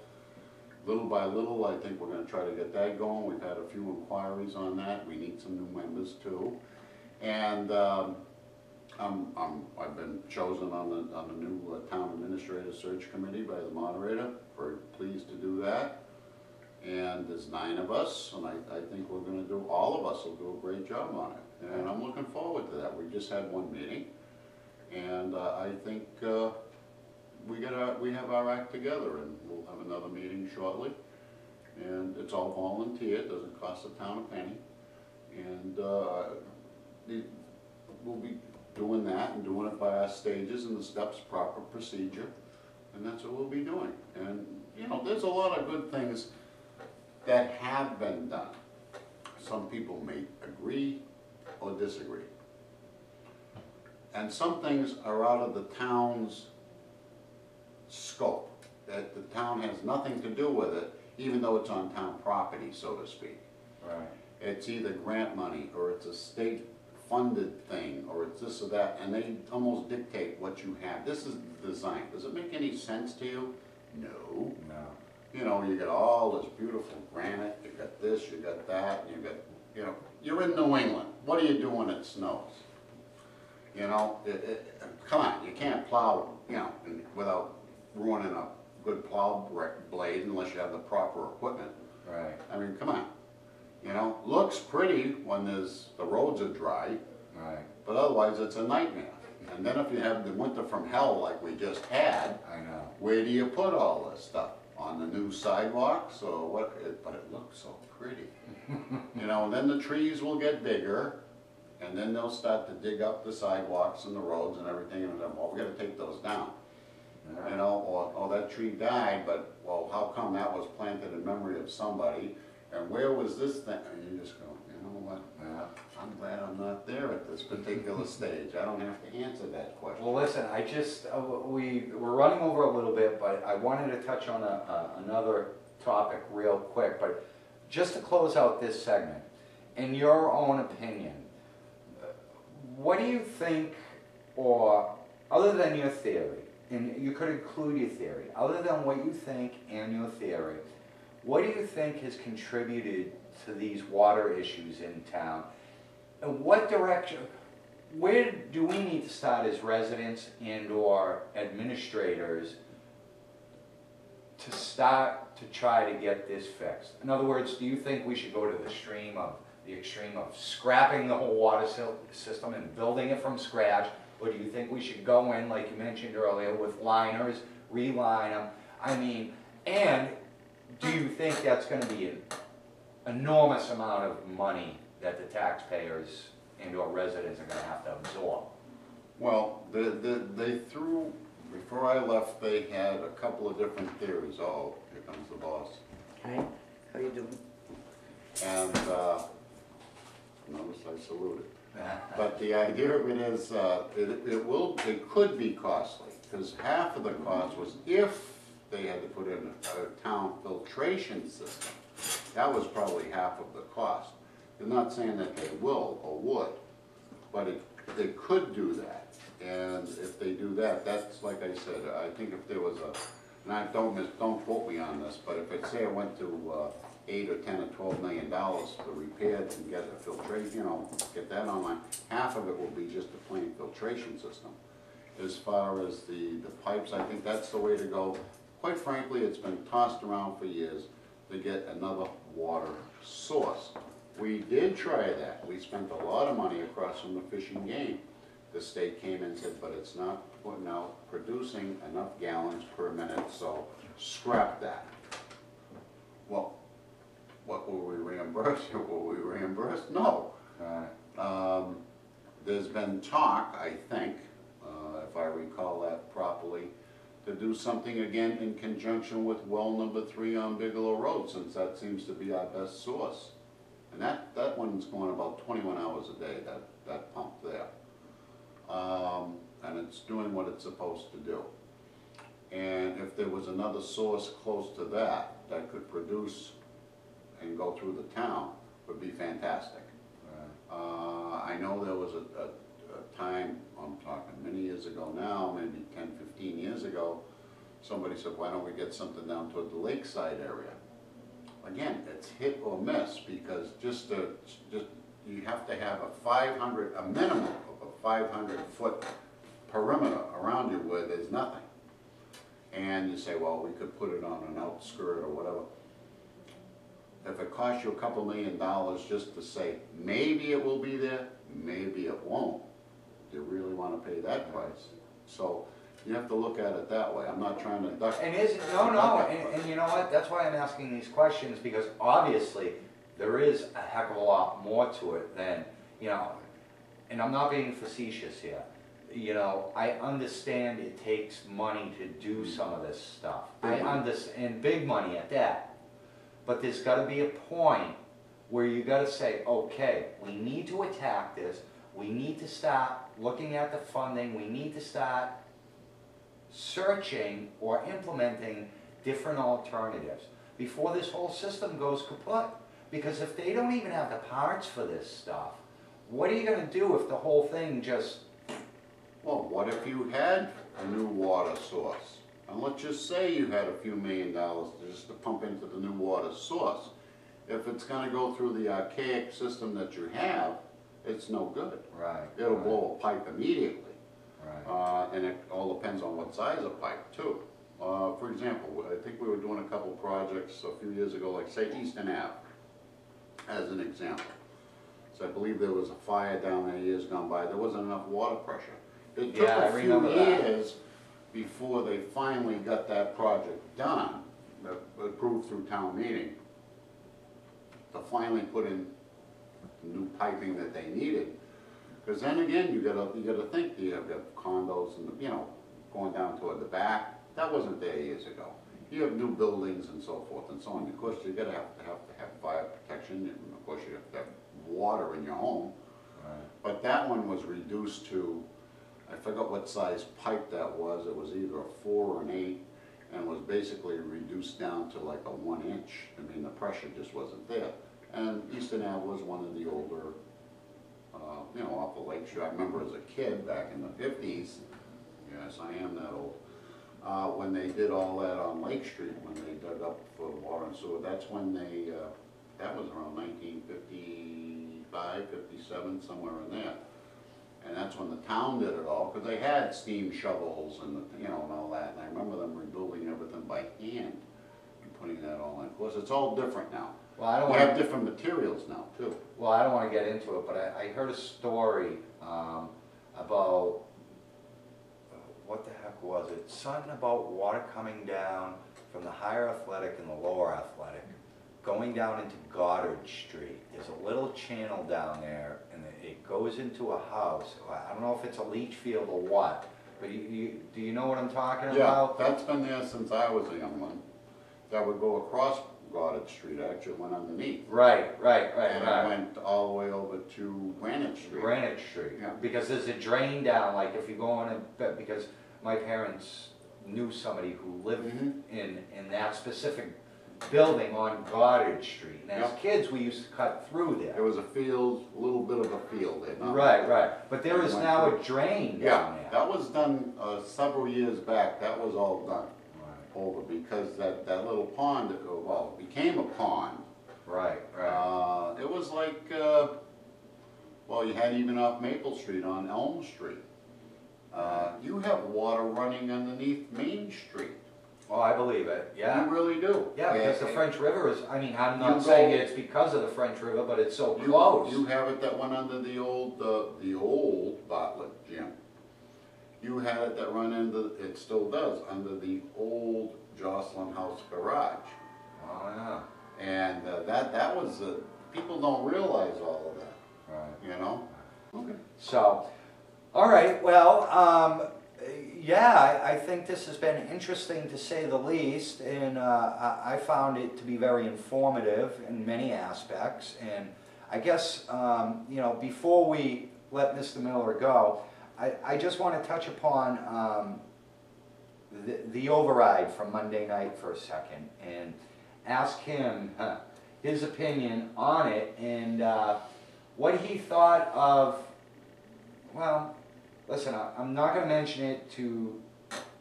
little by little, I think we're gonna try to get that going. We've had a few inquiries on that. We need some new members too. And I've been chosen on the new town administrator search committee by the moderator. Very pleased to do that. And there's 9 of us, and I think we're gonna do, all of us will do a great job on it. And I'm looking forward to that. We just had one meeting, and I think we have our act together, and we'll have another meeting shortly. And it's all volunteer, it doesn't cost the town a penny. And we'll be doing that and doing it by our stages and the steps, proper procedure, and that's what we'll be doing. And, you know, there's a lot of good things that have been done. Some people may agree or disagree. And some things are out of the town's scope, that the town has nothing to do with it, even though it's on town property, so to speak. Right. It's either grant money, or it's a state-funded thing, or it's this or that, and they almost dictate what you have. This is the design. Does it make any sense to you? No. No. You know, you got all this beautiful granite, you got this, you got that, and you got, you know, you're in New England. What do you do when it snows? You know, come on, you can't plow, you know, without ruining a good plow blade unless you have the proper equipment. Right. I mean, come on. You know, looks pretty when the roads are dry, Right. but otherwise it's a nightmare. And then if you have the winter from hell like we just had, I know. where do you put all this stuff? On the new sidewalks or what? But it looks so pretty. You know, and then the trees will get bigger, and then they'll start to dig up the sidewalks and the roads and everything, and then, well, we gotta take those down. Right. You know, or, oh, that tree died, but, well, how come that was planted in memory of somebody? And where was this thing? And you just go, you know what? Yeah. I'm glad I'm not there at this particular stage. I don't have to answer that question. Well, listen, I just, we're running over a little bit, but I wanted to touch on another topic real quick. But just to close out this segment, in your own opinion, what do you think, or other than your theory, and you could include your theory, other than what you think and your theory, what do you think has contributed to these water issues in town? And what direction, where do we need to start as residents and or administrators to start to try to get this fixed? In other words, do you think we should go to the extreme of scrapping the whole water system and building it from scratch? Or do you think we should go in, like you mentioned earlier, with liners, reline them? I mean, and do you think that's going to be an enormous amount of money that the taxpayers and or residents are going to have to absorb? Well, they threw, before I left, they had a couple of different theories. Uh-oh, here comes the boss. Hi, how you doing? And notice I saluted. But the idea of it is, it could be costly, because half of the cost was if they had to put in a town filtration system. That was probably half of the cost. They're not saying that they will or would, but they could do that. And if they do that, that's like I said, I think if there was and I don't quote me on this, but if it say it went to 8 or 10 or 12 million dollars for repairs and get a filtration, get that online, half of it will be just a plain filtration system. As far as the pipes, I think that's the way to go. Quite frankly, it's been tossed around for years to get another water source. We did try that. We spent a lot of money across from the Fish and Game. The state came and said, but it's not producing enough gallons per minute, so scrap that. Well, what will we reimburse? Will we reimburse? No. There's been talk, I think, if I recall that properly, to do something again in conjunction with well number 3 on Bigelow Road, since that seems to be our best source. And that one's going about 21 hours a day, that pump there. And it's doing what it's supposed to do. And if there was another source close to that could produce and go through the town, would be fantastic. I know there was a time, I'm talking many years ago now, maybe 10, 15 years ago, somebody said, why don't we get something down toward the lakeside area? Again, it's hit or miss, because you have to have a minimum of a 500-foot perimeter around you where there's nothing. And you say, well, we could put it on an outskirt or whatever. If it costs you a couple $1 million just to say, maybe it will be there, maybe it won't, do you really want to pay that price? So you have to look at it that way. I'm not trying to duck. And and you know what? That's why I'm asking these questions, because obviously there is a heck of a lot more to it than, and I'm not being facetious here. I understand it takes money to do some of this stuff. I understand, big money at that. But there's got to be a point where you got to say, okay, we need to attack this. We need to start looking at the funding. We need to start searching or implementing different alternatives before this whole system goes kaput. Because if they don't even have the parts for this stuff, what are you going to do if the whole thing just... Well, what if you had a new water source? And let's just say you had a few $1 million just to pump into the new water source. If it's going to go through the archaic system that you have, it's no good. Right. It'll blow a pipe immediately. Right. And it all depends on what size of pipe, too. For example, I think we were doing a couple projects a few years ago, like say Eastern Ave, as an example. So I believe there was a fire down there years gone by. There wasn't enough water pressure. It took a few years before they finally got that project done, approved through town meeting, to finally put in new piping that they needed. Because then again, you gotta think, you have got condos and going down toward the back. That wasn't there years ago. You have new buildings and so forth and so on. Of course, you gotta have fire protection, and of course you have to have water in your home. Right. But that one was reduced to, I forgot what size pipe that was. It was either a 4 or an 8, and was basically reduced down to like a 1 inch. I mean, the pressure just wasn't there. And Eastern Ave was one of the older, off the lake shore. I remember as a kid back in the 50s, yes, I am that old, when they did all that on Lake Street, when they dug up for water and sewer. That's when they, that was around 1955, 57, somewhere in there. And that's when the town did it all, because they had steam shovels and and all that. And I remember them rebuilding everything by hand and putting that all in. Of course, it's all different now. Well, we have different materials now too. Well, I don't want to get into it, but I heard a story about what the heck was it? Something about water coming down from the higher athletic and the lower athletic, going down into Goddard Street. There's a little channel down there, and it goes into a house. I don't know if it's a leach field or what, but do you know what I'm talking about? Yeah, that's been there since I was a young one. That would go across Goddard Street, actually went underneath. Right. And it went all the way over to Granite Street. Granite Street. Yeah. Because there's a drain down, like if you go on because my parents knew somebody who lived in that specific building on Goddard Street. And as Yep. kids, we used to cut through There there. was a field, a little bit of a field there. not- Right, right. But there is Went now through. a drain Yeah, down there. that was done several years back, that was all done Right, over, because that little pond, well, it became a pond. right, right. It was like, well, you had even off Maple Street on Elm Street. You have water running underneath Main Street. Oh, I believe it, yeah. You really do. Yeah, because the French River is, I mean, I'm You not saying go- it's because of the French River, but it's so You- close. You have it that went under the old Bartlett gym. You had it that run into, it still does, under the old Jocelyn House garage. Oh, yeah, And that was, people don't realize all of that, right. you know? Okay. So, all right, well, yeah, I think this has been interesting to say the least, and I found it to be very informative in many aspects. And I guess, you know, before we let Mr. Miller go, I just want to touch upon the override from Monday night for a second and ask him his opinion on it and what he thought of, well, listen, I'm not going to mention it to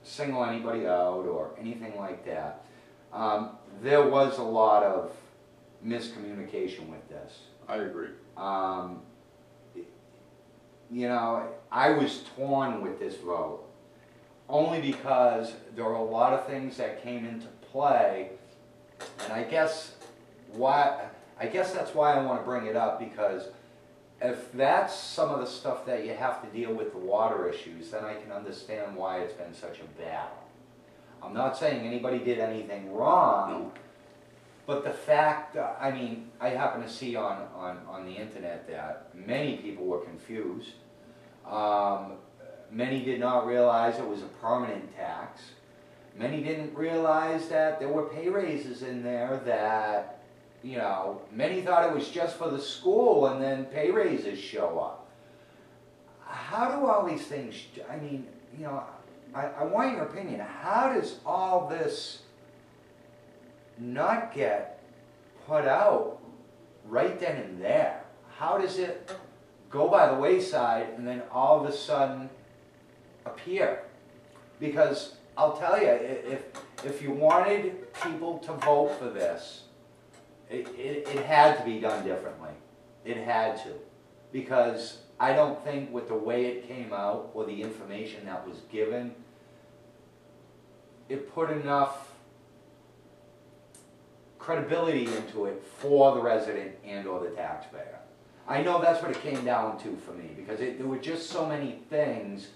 single anybody out or anything like that. There was a lot of miscommunication with this. I agree. You know, I was torn with this vote, only because there were a lot of things that came into play, and I guess that's why I want to bring it up, because if that's some of the stuff that you have to deal with, the water issues, then I can understand why it's been such a battle. I'm not saying anybody did anything wrong, No. but the fact, I mean, I happen to see on the internet that many people were confused. Many did not realize it was a permanent tax. Many didn't realize that there were pay raises in there that, you know, many thought it was just for the school and then pay raises show up. How do all these things, I mean, you know, I want your opinion. How does all this not get put out right then and there? How does it go by the wayside and then all of a sudden appear? Because I'll tell you, if you wanted people to vote for this, it had to be done differently. It had to. Because I don't think with the way it came out or the information that was given, it put enough credibility into it for the resident and or the taxpayer. I know that's what it came down to for me, because there were just so many things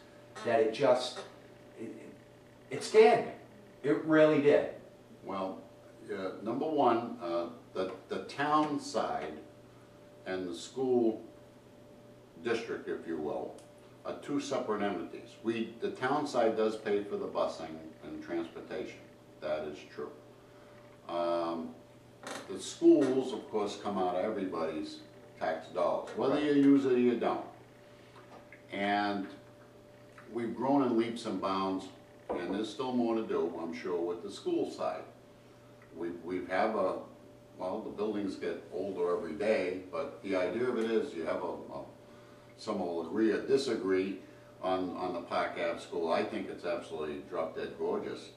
that it scared me. It really did. Well, number one, the town side and the school district, if you will, are two separate entities. The town side does pay for the busing and transportation. That is true. The schools, of course, come out of everybody's tax dollars, whether you use it or you don't. And we've grown in leaps and bounds, and there's still more to do, I'm sure, with the school side. Well, the buildings get older every day, but the idea of it is you have some will agree or disagree on the Park Ave school. I think it's absolutely drop dead gorgeous.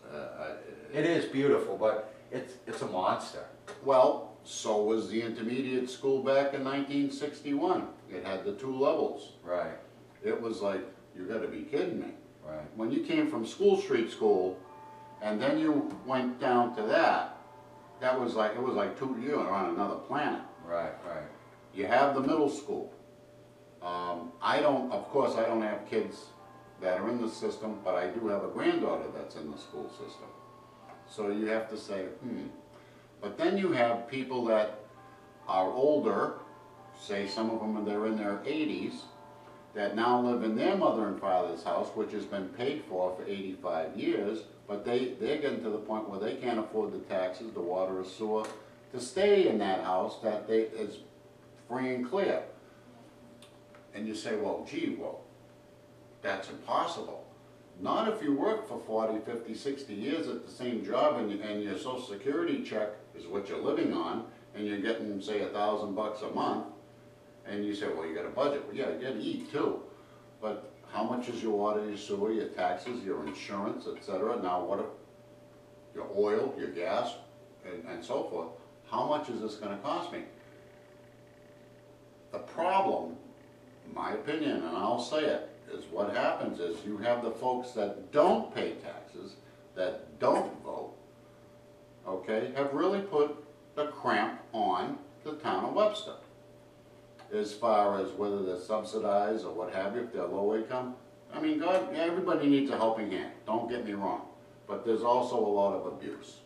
It is beautiful, but it's a monster. Well, so was the intermediate school back in 1961. It had the 2 levels. Right, It was like, you gotta be kidding me. right. When you came from School Street School, and then you went down to that was like, it was like you were on another planet. Right, right. You have the middle school. Of course, I don't have kids that are in the system, but I do have a granddaughter that's in the school system. So you have to say, But then you have people that are older, say some of them they're in their 80s, that now live in their mother and father's house, which has been paid for 85 years, but they're getting to the point where they can't afford the taxes, the water or sewer, to stay in that house that is free and clear. And you say, well, gee, that's impossible. Not if you work for 40, 50, 60 years at the same job and your social security check is what you're living on, and you're getting, say, $1,000 a month, and you say, well, you got a budget. Well, yeah, you gotta eat too. But how much is your water, your sewer, your taxes, your insurance, etc.? Now, what if your oil, your gas, and so forth? How much is this gonna cost me? The problem, in my opinion, and I'll say it, is what happens is you have the folks that don't pay taxes, that don't vote, okay, have really put the cramp on the town of Webster. As far as whether they're subsidized or what have you, if they're low income. I mean, God, everybody needs a helping hand, don't get me wrong. But there's also a lot of abuse.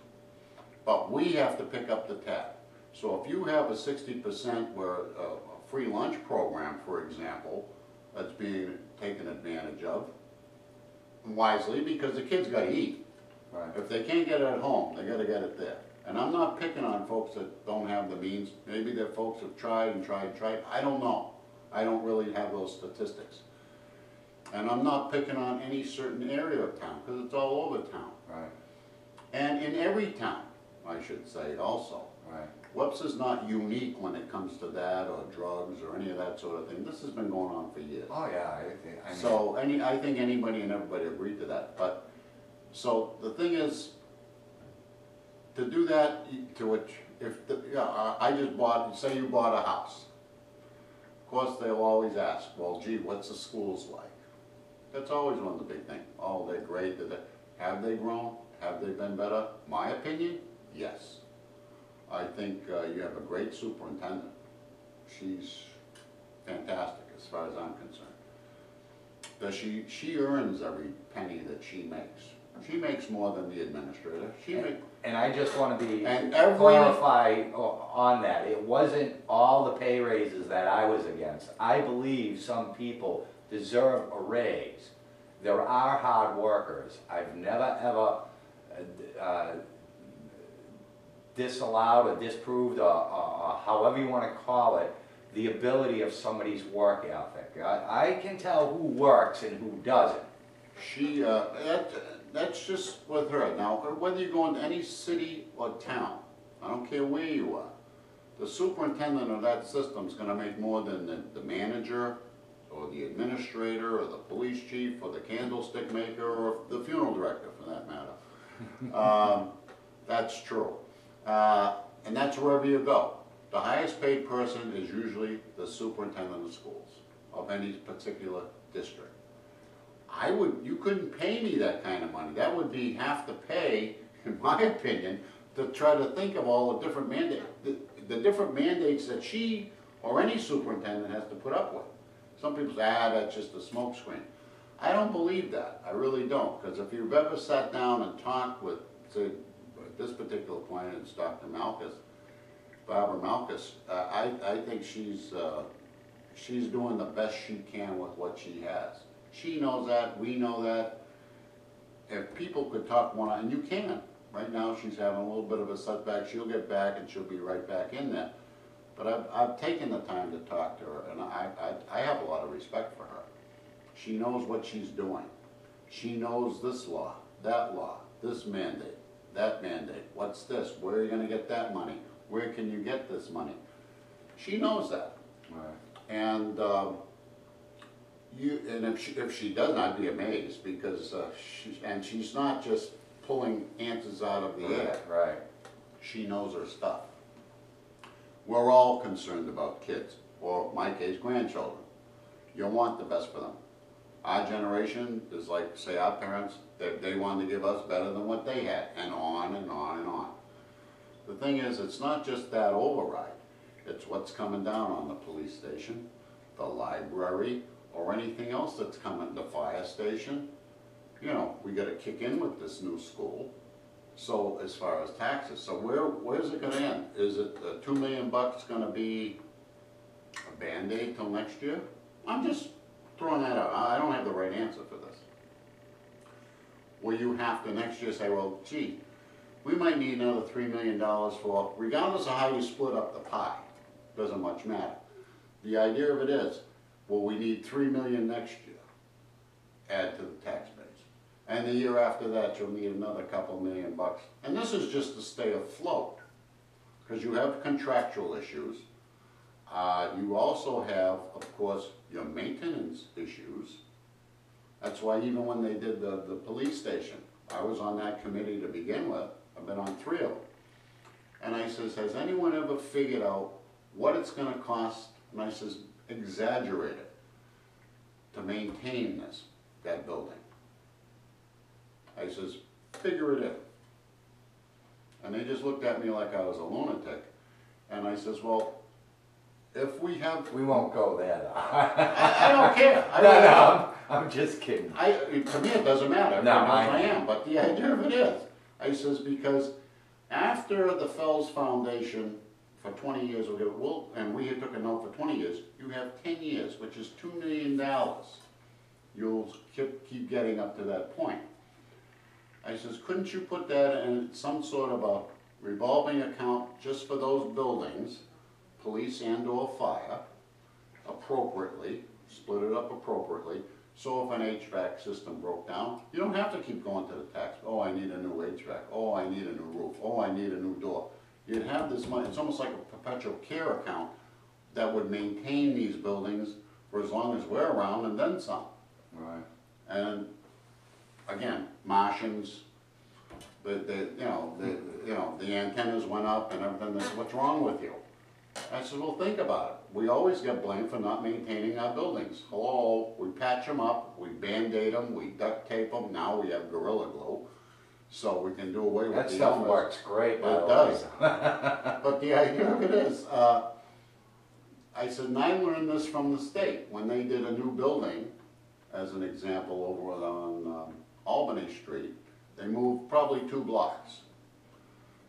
But we have to pick up the tab. So if you have a 60% where a free lunch program, for example, that's being taken advantage of, wisely, because the kids gotta eat. Right. If they can't get it at home, they gotta get it there. And I'm not picking on folks that don't have the means. Maybe they're folks that have tried and tried and tried. I don't know. I don't really have those statistics. And I'm not picking on any certain area of town, because it's all over town. Right. And in every town, I should say also. Right. Webster's not unique when it comes to that, or drugs, or any of that sort of thing. This has been going on for years. Oh, yeah, I mean. So, I think anybody and everybody agreed to that. But, so, the thing is, to do that, to which, if, I just bought, say you bought a house. Of course, they'll always ask, well, gee, what's the schools like? That's always one of the big things. Oh, they're great. Have they grown? Have they been better? My opinion, yes. I think you have a great superintendent. She's fantastic as far as I'm concerned. She earns every penny that she makes. She makes more than the administrator. And I just want to be And clarify on that. It wasn't all the pay raises that I was against. I believe some people deserve a raise. There are hard workers. I've never ever disallowed or disproved or however you want to call it, the ability of somebody's work ethic. I can tell who works and who doesn't. She, that's just with her. Now, whether you go into any city or town, I don't care where you are, the superintendent of that system is going to make more than the manager or the administrator or the police chief or the candlestick maker or the funeral director, for that matter. That's true. And that's wherever you go. The highest paid person is usually the superintendent of schools of any particular district. You couldn't pay me that kind of money. That would be half the pay, in my opinion, to try to think of all the different mandates, the different mandates that she or any superintendent has to put up with. Some people say, that's just a smokescreen. I don't believe that. I really don't. Because if you've ever sat down and talked with, say, this particular point, it's Dr. Malkus, Barbara Malkus, I think she's doing the best she can with what she has. She knows that, we know that. If people could talk one, and you can. Right now she's having a little bit of a setback. She'll get back and she'll be right back in there. But I've taken the time to talk to her, and I have a lot of respect for her. She knows what she's doing. She knows this law, this mandate, that mandate. What's this? Where are you going to get that money? Where can you get this money? She knows that. Right. And if she doesn't, I'd be amazed, because she's not just pulling answers out of the air. Right. She knows her stuff. We're all concerned about kids, or in my case, grandchildren. You want the best for them. Our generation is like, say, our parents, they wanted to give us better than what they had, and on and on and on. The thing is, it's not just that override. It's what's coming down on the police station, the library, or anything else that's coming, the fire station. You know, we got to kick in with this new school. So as far as taxes, so where's it going to end? Is it $2 million going to be a Band-Aid till next year? I'm just throwing that out. I don't have the right answer for this. Will you have to next year say, well, gee, we might need another $3 million for, regardless of how you split up the pie, doesn't much matter. The idea of it is, well, we need $3 million next year, add to the tax base. And the year after that, you'll need another couple $1,000,000. And this is just to stay afloat, because you have contractual issues. You also have, of course, your maintenance issues. That's why even when they did the police station, I was on that committee to begin with. I've been on 3 of them. And I says, has anyone ever figured out what it's going to cost? And I says, exaggerate it, to maintain that building. I says, figure it in. And they just looked at me like I was a lunatic. And I says, well, if we have... We won't go there. I don't care. No, I'm just kidding. To me, it doesn't matter. No, I am. But the idea of it is, I says, because after the Fells Foundation for 20 years, and we had took a note for 20 years, you have 10 years, which is $2 million. You'll keep getting up to that point. I says, couldn't you put that in some sort of a revolving account just for those buildings, police and or fire, appropriately, split it up appropriately, so if an HVAC system broke down, you don't have to keep going to the tax. Oh, I need a new HVAC. Oh, I need a new roof. Oh, I need a new door. You'd have this money. It's almost like a perpetual care account that would maintain these buildings for as long as we're around and then some. Right. And again, Martians, the antennas went up and everything. They said, what's wrong with you? I said, well, think about it. We always get blamed for not maintaining our buildings. Hello, we patch them up, we Band-Aid them, we duct tape them. Now we have Gorilla Glue, so we can do away with that the stuff illness. works great, by It the way. does. But the idea of it is, I said, and I learned this from the state. When they did a new building, as an example, over on Albany Street, they moved probably 2 blocks.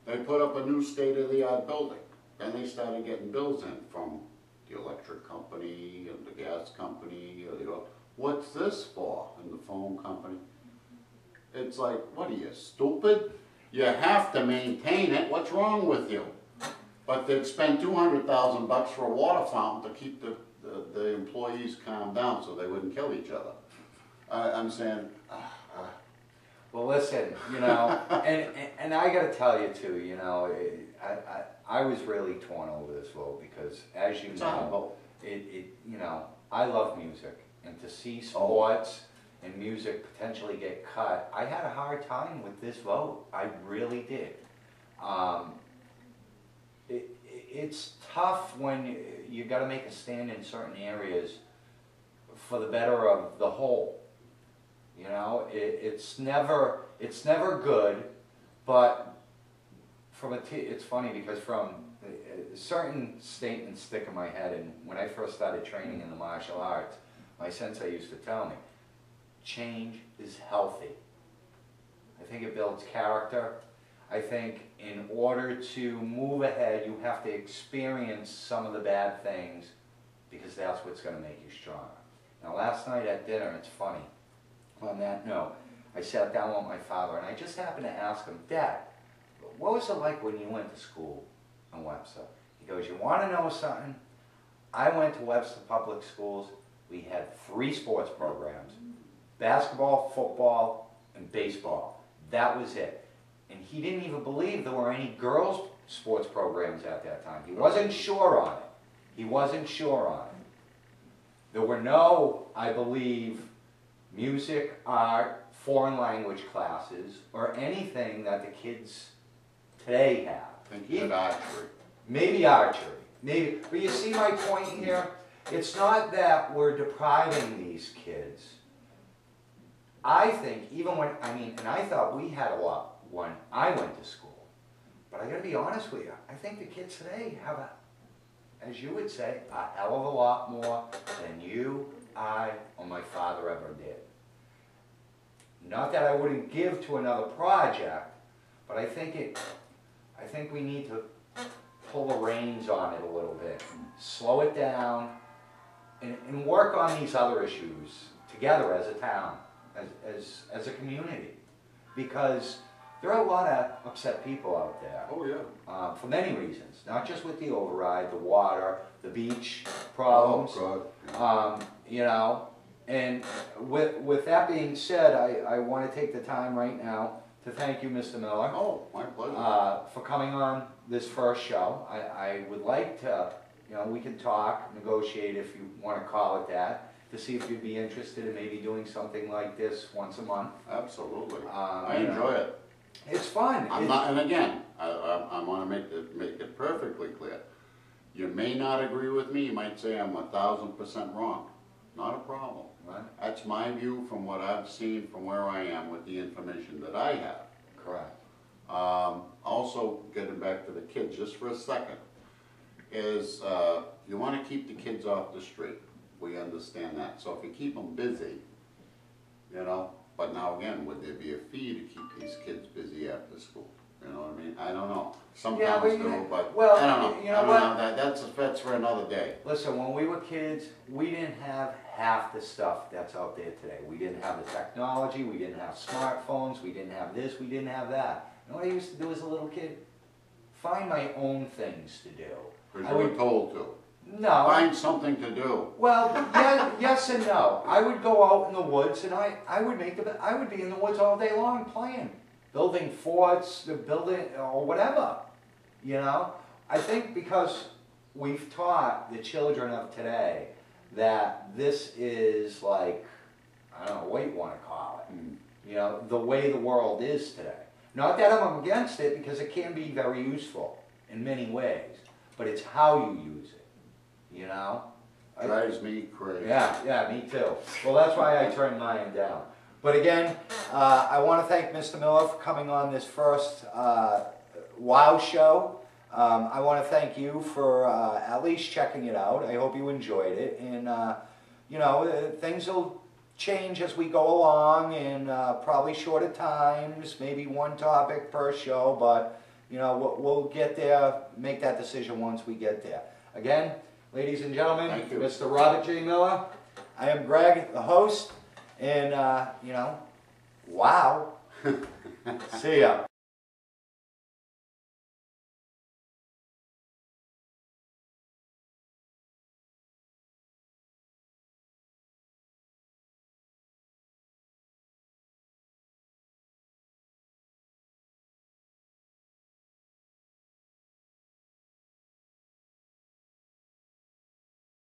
They put up a new state-of-the-art building. Then they started getting bills in from the electric company and the gas company, or what's this for? And the phone company. It's like, what are you, stupid? You have to maintain it. What's wrong with you? But they'd spend $200,000 for a water fountain to keep the employees calmed down so they wouldn't kill each other. I'm saying. Well, listen, you know, and I got to tell you too, you know, I was really torn over this vote because, as you know, you know, I love music, and to see sports and music potentially get cut, I had a hard time with this vote. I really did. It's tough when you got to make a stand in certain areas for the better of the whole. You know, it's never good, but from it's funny because from certain statements stick in my head, and when I first started training in the martial arts, my sensei used to tell me, change is healthy. I think it builds character. I think in order to move ahead, you have to experience some of the bad things because that's what's going to make you stronger. Now, last night at dinner, it's funny. On that note, I sat down with my father and I just happened to ask him, Dad, what was it like when you went to school in Webster? He goes, you want to know something? I went to Webster Public Schools. We had 3 sports programs, basketball, football, and baseball. That was it. And he didn't even believe there were any girls' sports programs at that time. He wasn't sure on it. He wasn't sure on it. There were no, I believe, music, art, foreign language classes, or anything that the kids today have. I think even archery. Maybe archery. Maybe. But you see my point here? It's not that we're depriving these kids. I think, even when, and I thought we had a lot when I went to school. But I gotta be honest with you, I think the kids today have as you would say, a hell of a lot more than you, I, or my father ever did. Not that I wouldn't give to another project, but I think we need to pull the reins on it a little bit, slow it down, and work on these other issues together as a town, as a community. Because there are a lot of upset people out there. Oh, yeah. For many reasons, not just with the override, the water, the beach problems. Oh, God. You know, And with that being said, I want to take the time right now to thank you, Mr. Miller, Oh, my pleasure. for coming on this first show. I would like to, we can talk, negotiate if you want to call it that, to see if you'd be interested in maybe doing something like this once a month. Absolutely. I enjoy it. It's fun. And again, I want to make it perfectly clear. You may not agree with me, you might say I'm 1,000% wrong. Not a problem. Right. That's my view from what I've seen from where I am with the information that I have. Correct. Also, getting back to the kids just for a second, is you want to keep the kids off the street. We understand that. So if you keep them busy, but now again, would there be a fee to keep these kids busy after school? You know what I mean? I don't know. Some Yeah, towns but do, but well, I don't know. you know I don't what? know. That's for another day. Listen, when we were kids, we didn't have half the stuff that's out there today. We didn't have the technology, we didn't have smartphones, we didn't have this, we didn't have that. You know what I used to do as a little kid? Find my own things to do. Because you were told to. No. Find something to do. Well, yeah, yes and no. I would go out in the woods and I would be in the woods all day long playing. Building forts, building, or whatever, I think because we've taught the children of today that this is like, I don't know what you want to call it, the way the world is today. Not that I'm against it, because it can be very useful in many ways, but it's how you use it, Drives me crazy. Yeah, me too. Well, that's why I turned mine down. But again, I want to thank Mr. Miller for coming on this first WOW show. I want to thank you for at least checking it out. I hope you enjoyed it. And, things will change as we go along, and probably shorter times, maybe one topic per show. But, we'll get there, make that decision once we get there. Again, ladies and gentlemen, thank you. Mr. Robert J. Miller, I am Greg, the host. And, wow. See ya.